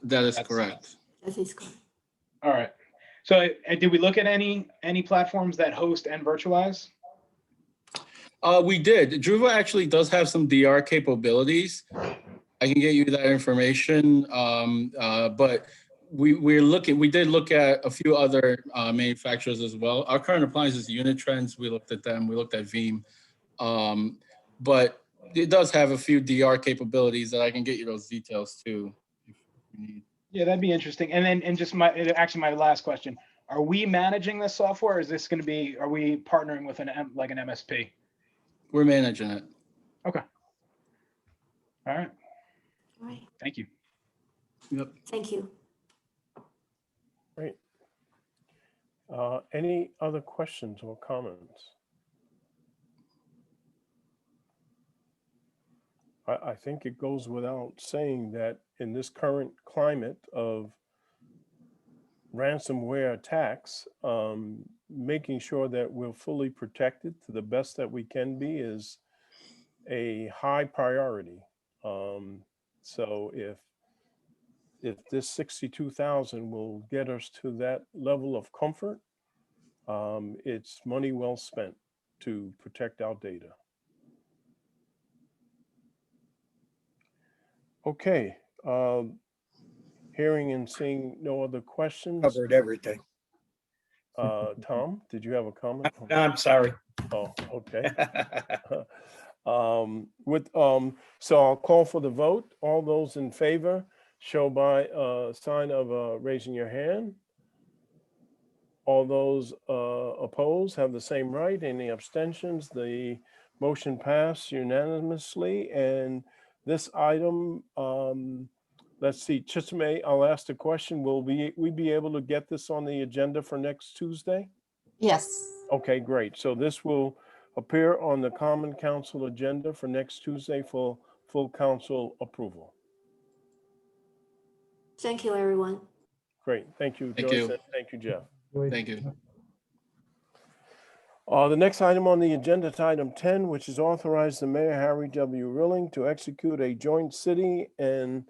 That is correct. That is correct. All right. So did we look at any platforms that host and virtualize? We did. Druva actually does have some DR capabilities. I can get you that information. But we did look at a few other manufacturers as well. Our current appliance is Unitrends. We looked at them. We looked at Veeam. But it does have a few DR capabilities that I can get you those details too, if you need. Yeah, that'd be interesting. And just my last question: are we managing this software? Or is this going to be? Are we partnering with an MSP? We're managing it. Okay. All right. All right, Thank you. Yep. thank you. Great. Any other questions or comments? I think it goes without saying that in this current climate of ransomware attacks, making sure that we're fully protected to the best that we can be is a high priority. So if this 62,000 will get us to that level of comfort, it's money well spent to protect our data. Okay, hearing and seeing no other questions. Covered everything. Tom, did you have a comment? I'm sorry. Oh, okay. So I'll call for the vote. All those in favor show by a sign of raising your hand. All those opposed have the same right. Any abstentions? The motion passed unanimously. And this item, let's see, Chisme, I'll ask the question. Will we be able to get this on the agenda for next Tuesday? Yes. Okay, great. So this will appear on the Common Council agenda for next Tuesday for full council approval. Thank you, everyone. Great. Thank you, Thank Joyce. you. And thank you, Jeff. Thank you. The next item on the agenda is item 10, which is authorize the mayor, Harry W. Rilling, to execute a joint city and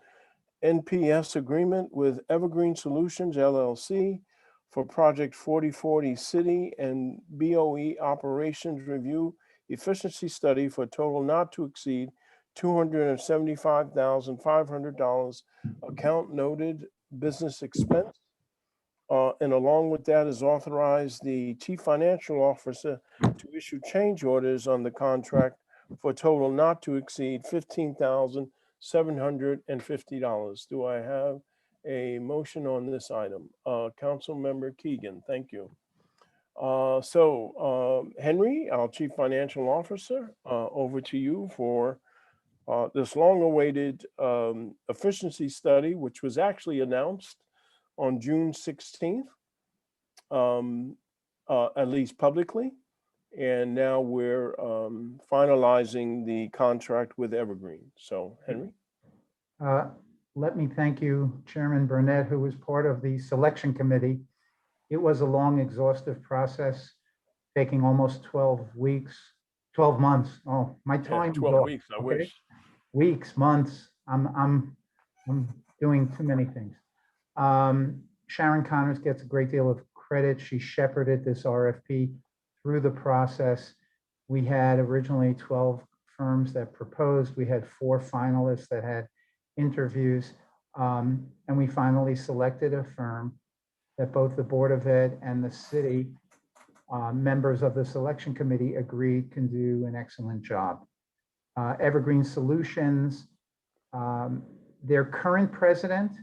NPS agreement with Evergreen Solutions LLC for Project 4040 City and BOE Operations Review Efficiency Study for a total not to exceed $275,500 account noted business expense. And along with that is authorize the chief financial officer to issue change orders on the contract for a total not to exceed $15,750. Do I have a motion on this item? Council Member Keegan, thank you. Henry, our chief financial officer, over to you for this long-awaited efficiency study, which was actually announced on June 16th, at least publicly. And now we're finalizing the contract with Evergreen. So, Henry? Let me thank you, Chairman Burnett, who was part of the selection committee. It was a long, exhaustive process, taking almost 12 months. Oh, my time. 12 weeks, I wish. Weeks, months. I'm doing too many things. Sharon Connors gets a great deal of credit. She shepherded this RFP through the process. We had originally 12 firms that proposed. We had 4 finalists that had interviews. And we finally selected a firm that both the Board of Ed and the city members of the selection committee agreed can do an excellent job. Evergreen Solutions, their current president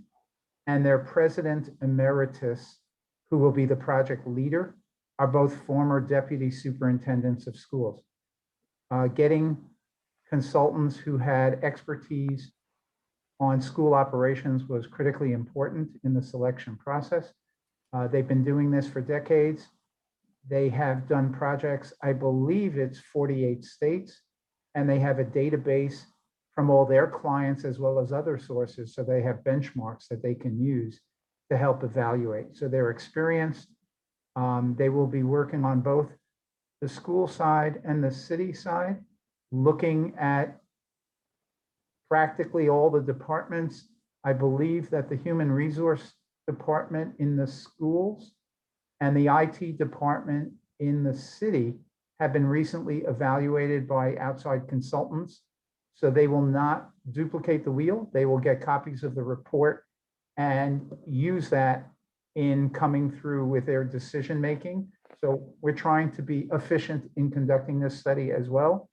and their president emeritus, who will be the project leader, are both former deputy superintendents of schools. Getting consultants who had expertise on school operations was critically important in the selection process. They've been doing this for decades. They have done projects, I believe it's 48 states, and they have a database from all their clients as well as other sources. So they have benchmarks that they can use to help evaluate. So they're experienced. They will be working on both the school side and the city side, looking at practically all the departments. I believe that the human resource department in the schools and the IT department in the city have been recently evaluated by outside consultants. So they will not duplicate the wheel. They will get copies of the report and use that in coming through with their decision-making. So we're trying to be efficient in conducting this study as well.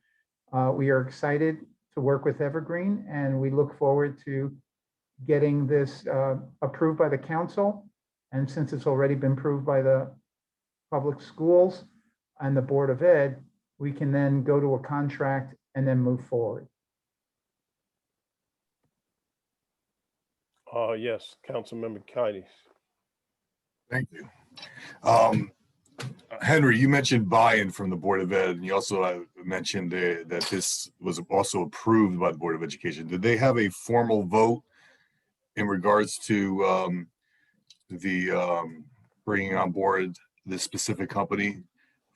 We are excited to work with Evergreen, and we look forward to getting this approved by the council. And since it's already been approved by the public schools and the Board of Ed, we can then go to a contract and then move forward. Yes, Councilmember Kides. Thank you. Henry, you mentioned buy-in from the Board of Ed, and you also mentioned that this was also approved by the Board of Education. Did they have a formal vote in regards to bringing on board this specific company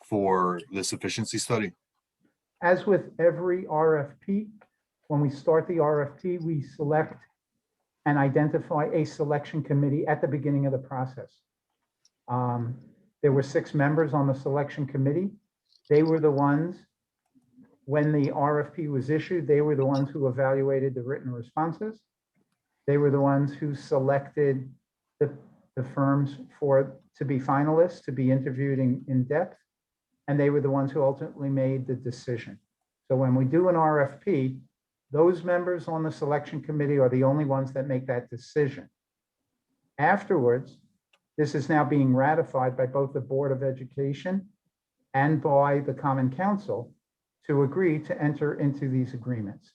for this efficiency study? As with every RFP, when we start the RFP, we select and identify a selection committee at the beginning of the process. There were 6 members on the selection committee. They were the ones, when the RFP was issued, they were the ones who evaluated the written responses. They were the ones who selected the firms to be finalists, to be interviewed in depth. And they were the ones who ultimately made the decision. So when we do an RFP, those members on the selection committee are the only ones that make that decision. Afterwards, this is now being ratified by both the Board of Education and by the Common Council to agree to enter into these agreements.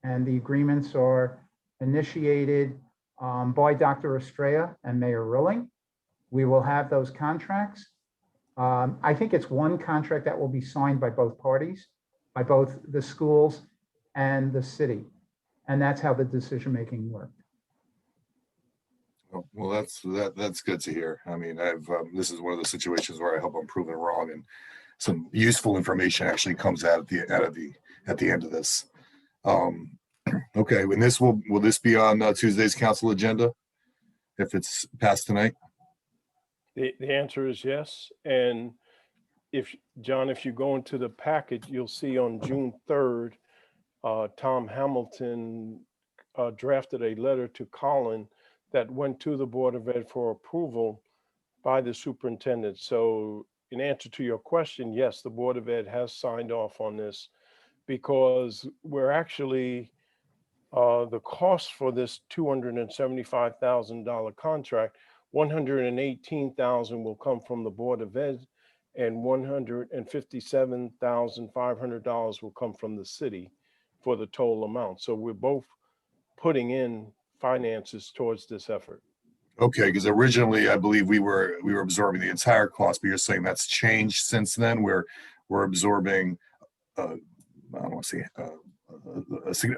And the agreements are initiated by Dr. Estrella and Mayor Rilling. We will have those contracts. I think it's one contract that will be signed by both parties, by both the schools and the city. And that's how the decision-making worked. Well, that's good to hear. I mean, this is one of the situations where I hope I'm proven wrong, and some useful information actually comes out at the end of this. Okay, and will this be on Tuesday's council agenda if it's passed tonight? The answer is yes. And John, if you go into the package, you'll see on June 3rd, Tom Hamilton drafted a letter to Colin that went to the Board of Ed for approval by the superintendent. So in answer to your question, yes, the Board of Ed has signed off on this, because we're actually, the cost for this $275,000 contract, $118,000 will come from the Board of Ed, and $157,500 will come from the city for the total amount. So we're both putting in finances towards this effort. Okay, because originally I believe we were absorbing the entire cost, but you're saying that's changed since then. We're absorbing, I don't want to say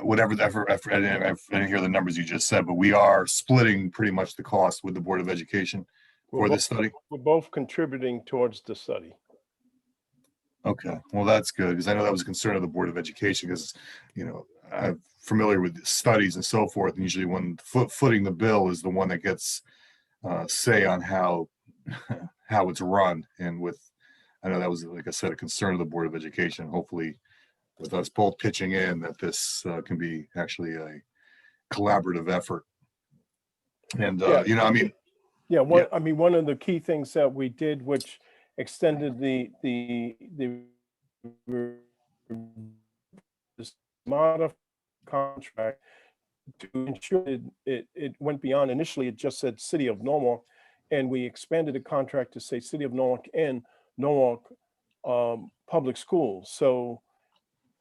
whatever the effort. I didn't hear the numbers you just said, but we are splitting pretty much the cost with the Board of Education for this study. We're both contributing towards the study. Okay, well, that's good, because I know that was a concern of the Board of Education, because, you know, I'm familiar with studies and so forth, and usually when footing the bill is the one that gets say on how it's run. And I know that was, like I said, a concern of the Board of Education. Hopefully, with us both pitching in, that this can be actually a collaborative effort. And you know, I mean, I mean, one of the key things that we did, which extended the modified contract to ensure it went beyond. Initially, it just said City of Norwalk, and we expanded the contract to say City of Norwalk and Norwalk Public Schools. So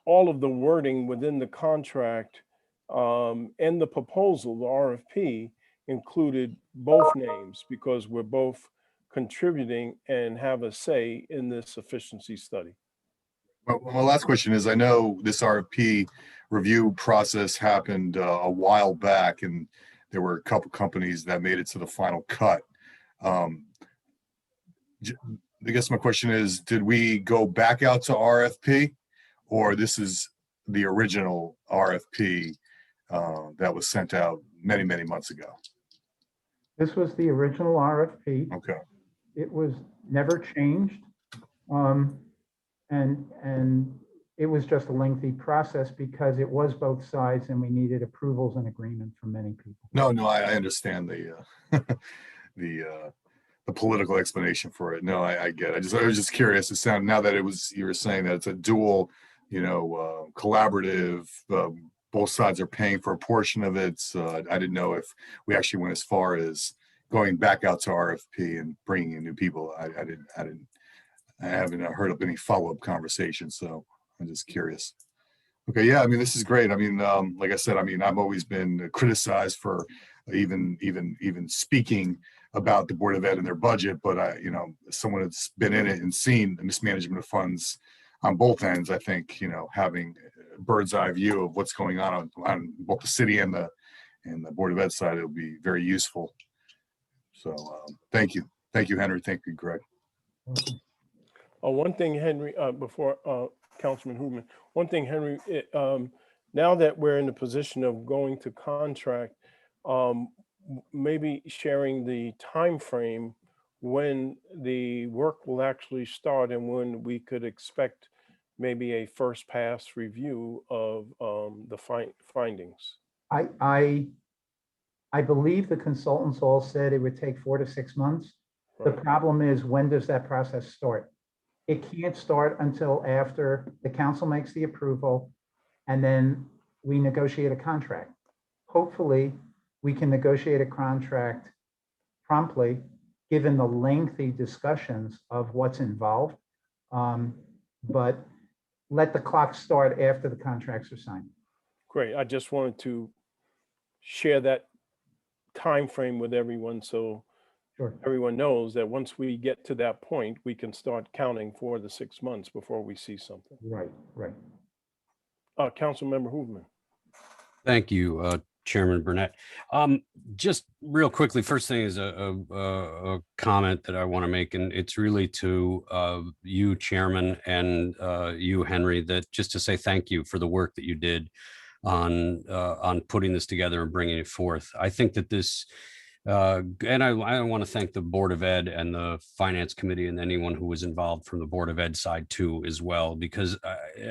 all of the wording within the contract and the proposal, the RFP, included both names, because we're both contributing and have a say in this efficiency study. well, my last question is, I know this RFP review process happened a while back, and there were a couple companies that made it to the final cut. I guess my question is, did we go back out to RFP, or this is the original RFP that was sent out many, many months ago? This was the original RFP. Okay, It was never changed. And it was just a lengthy process because it was both sides and we needed approvals and agreement from many people. no, I understand the, the political explanation for it. No, I get it. I was just curious to sound, now that you were saying that it's a dual, collaborative, both sides are paying for a portion of it. So I didn't know if we actually went as far as going back out to RFP and bringing in new people. I haven't heard of any follow-up conversations, so I'm just curious. Okay, yeah, I mean, this is great. I mean, like I said, I mean, I've always been criticized for even speaking about the Board of Ed and their budget, but as someone that's been in it and seen the mismanagement of funds on both ends, I think, having a bird's eye view of what's going on both the city and the Board of Ed side, it'll be very useful. So thank you. Thank you, Henry. Thank you, Greg. One thing, Henry, before Councilman Hoopman, one thing, Henry, now that we're in the position of going to contract, maybe sharing the time frame when the work will actually start and when we could expect maybe a first pass review of the findings. I believe the consultants all said it would take 4 to 6 months. The problem is, when does that process start? It can't start until after the council makes the approval and then we negotiate a contract. Hopefully, we can negotiate a contract promptly, given the lengthy discussions of what's involved. But let the clock start after the contracts are signed. Great. I just wanted to share that time frame with everyone, so Sure. everyone knows that once we get to that point, we can start counting for the 6 months before we see something. Right. Councilmember Hoopman. Thank you, Chairman Burnett. Just real quickly, first thing is a comment that I want to make, and it's really to you, Chairman, and you, Henry, that just to say thank you for the work that you did on putting this together and bringing it forth. I think that this, and I want to thank the Board of Ed and the Finance Committee and anyone who was involved from the Board of Ed side too, as well, because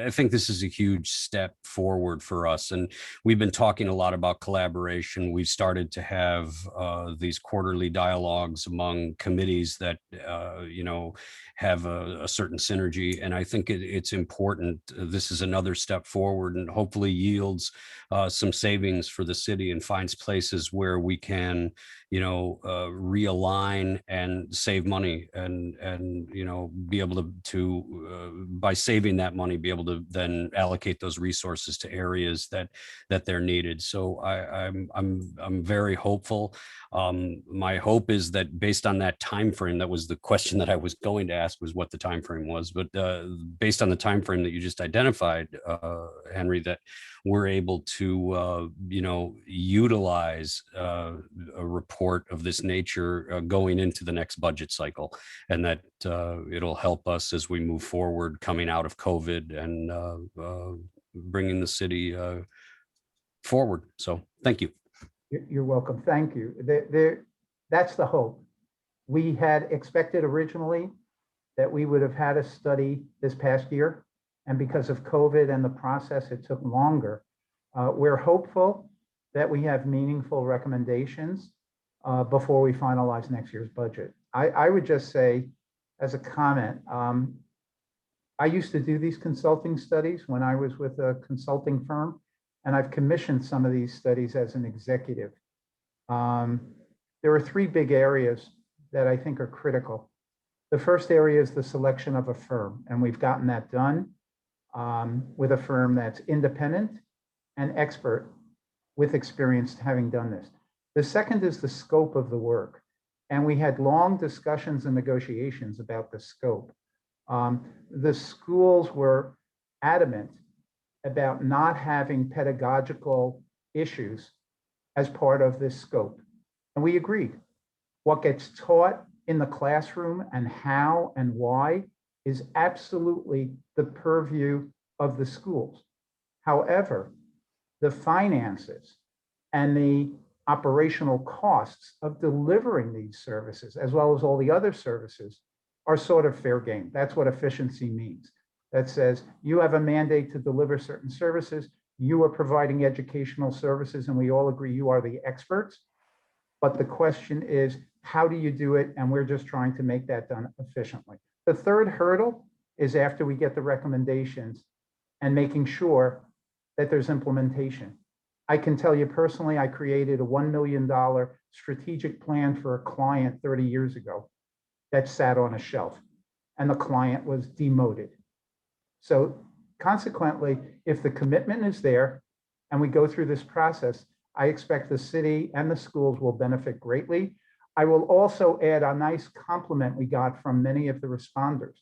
I think this is a huge step forward for us. And we've been talking a lot about collaboration. We've started to have these quarterly dialogues among committees that, have a certain synergy. And I think it's important. This is another step forward and hopefully yields some savings for the city and finds places where we can, realign and save money and be able to by saving that money, be able to then allocate those resources to areas that they're needed. So I'm very hopeful. My hope is that based on that time frame, that was the question that I was going to ask, was what the time frame was, but based on the time frame that you just identified, Henry, that we're able to utilize a report of this nature going into the next budget cycle, and that it'll help us as we move forward coming out of COVID and bringing the city forward. So thank you. You're welcome. Thank you. That's the hope. We had expected originally that we would have had a study this past year, and because of COVID and the process, it took longer. We're hopeful that we have meaningful recommendations before we finalize next year's budget. I would just say, as a comment, I used to do these consulting studies when I was with a consulting firm, and I've commissioned some of these studies as an executive. There are 3 big areas that I think are critical. The first area is the selection of a firm, and we've gotten that done with a firm that's independent and expert with experience having done this. The second is the scope of the work, and we had long discussions and negotiations about the scope. The schools were adamant about not having pedagogical issues as part of this scope, and we agreed. What gets taught in the classroom and how and why is absolutely the purview of the schools. However, the finances and the operational costs of delivering these services, as well as all the other services, are sort of fair game. That's what efficiency means. That says you have a mandate to deliver certain services, you are providing educational services, and we all agree you are the experts. But the question is, how do you do it? And we're just trying to make that done efficiently. The third hurdle is after we get the recommendations and making sure that there's implementation. I can tell you personally, I created a $1 million strategic plan for a client 30 years ago that sat on a shelf, and the client was demoted. So consequently, if the commitment is there and we go through this process, I expect the city and the schools will benefit greatly. I will also add a nice compliment we got from many of the responders.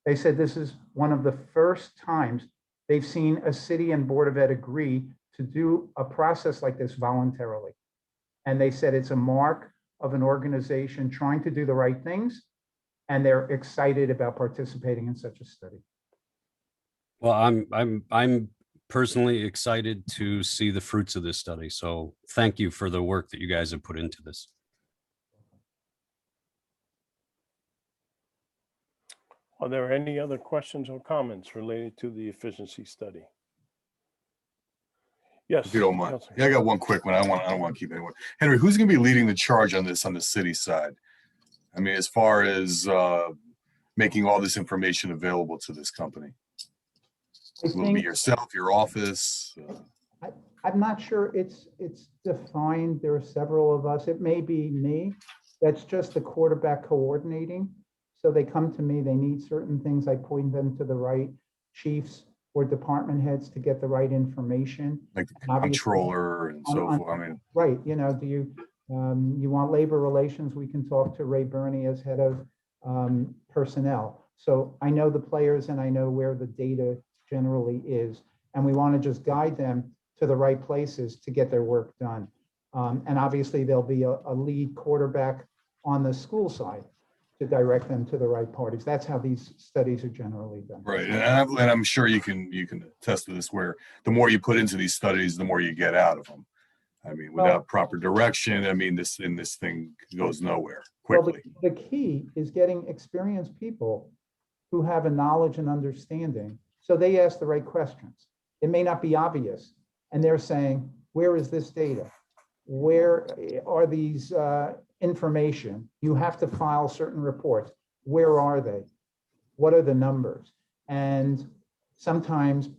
They said this is one of the first times they've seen a city and Board of Ed agree to do a process like this voluntarily. And they said it's a mark of an organization trying to do the right things, and they're excited about participating in such a study. Well, I'm personally excited to see the fruits of this study. So thank you for the work that you guys have put into this. Are there any other questions or comments related to the efficiency study? Yes. If you don't mind. Counselor. Yeah, I got one quick one. I don't want to keep anyone. Henry, who's going to be leading the charge on this on the city side? I mean, as far as making all this information available to this company. I Will it be think, yourself, your office? I'm not sure it's defined. There are several of us. It may be me. That's just the quarterback coordinating. So they come to me, they need certain things. I point them to the right chiefs or department heads to get the right information. Like the Obviously, controller and so on- forth. I mean, Right, you know, do you, you want labor relations? We can talk to Ray Burney as head of personnel. So I know the players and I know where the data generally is. And we want to just guide them to the right places to get their work done. And obviously there'll be a lead quarterback on the school side to direct them to the right parties. That's how these studies are generally done. right. And I'm sure you can attest to this, where the more you put into these studies, the more you get out of them. I mean, without proper direction, I mean, this thing goes nowhere Well, quickly. the key is getting experienced people who have a knowledge and understanding. So they ask the right questions. It may not be obvious. And they're saying, where is this data? Where are these information? You have to file certain reports. Where are they? What are the numbers? And sometimes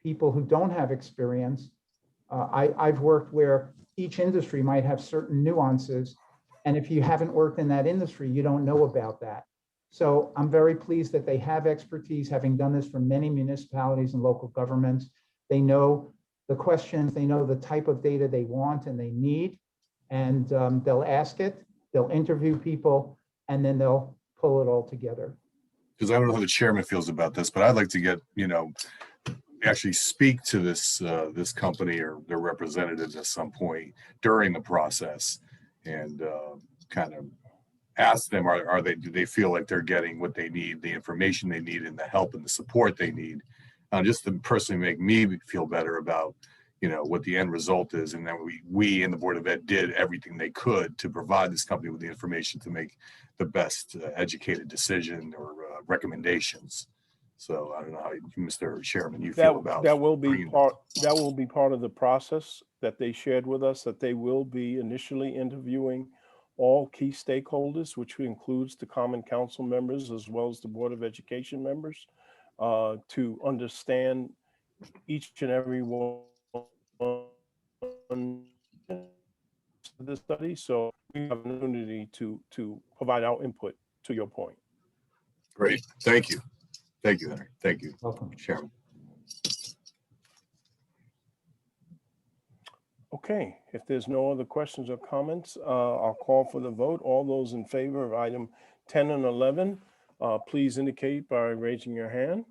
people who don't have experience, I've worked where each industry might have certain nuances. And if you haven't worked in that industry, you don't know about that. So I'm very pleased that they have expertise, having done this for many municipalities and local governments. They know the questions, they know the type of data they want and they need, and they'll ask it, they'll interview people, and then they'll pull it all together. Because I don't know how the chairman feels about this, but I'd like to get, actually speak to this company or their representatives at some point during the process, and kind of ask them, do they feel like they're getting what they need, the information they need, and the help and the support they need, just to personally make me feel better about, what the end result is. And then we in the Board of Ed did everything they could to provide this company with the information to make the best educated decision or recommendations. So I don't know how you, Mr. Chairman, you feel about that will be bringing- part of the process that they shared with us, that they will be initially interviewing all key stakeholders, which includes the Common Council members as well as the Board of Education members, to understand each and every one of the study. So we have an opportunity to provide our input, to your point. Great, thank you. Thank you, Henry. Thank you, Welcome. Chairman. Okay, if there's no other questions or comments, I'll call for the vote. All those in favor of item 10 and 11, please indicate by raising your hand.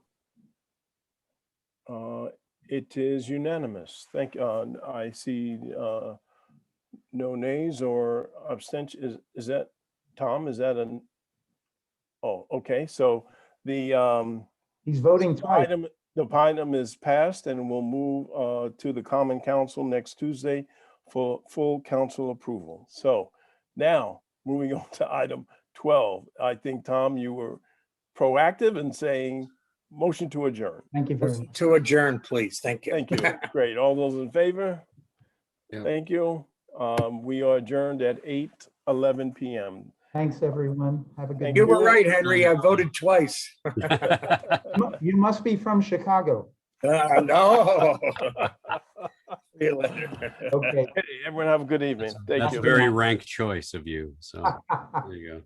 It is unanimous. Thank you. I see no nays or abstention. Is that, Tom, is that an? Oh, okay. So the He's voting twice. item is passed, and we'll move to the Common Council next Tuesday for full council approval. So now, moving on to item 12, I think, Tom, you were proactive in saying motion to adjourn. Thank you very much. To adjourn, please. Thank you. Thank you. Great. All those in favor? Yeah. Thank you. We are adjourned at 8:11 PM. Thanks, everyone. Have a good Thank You night. were right, Henry. I voted twice. You must be from Chicago. No. See you later. Okay. Hey, everyone have a good evening. Thank That's you. a very rank choice of you. So there you go.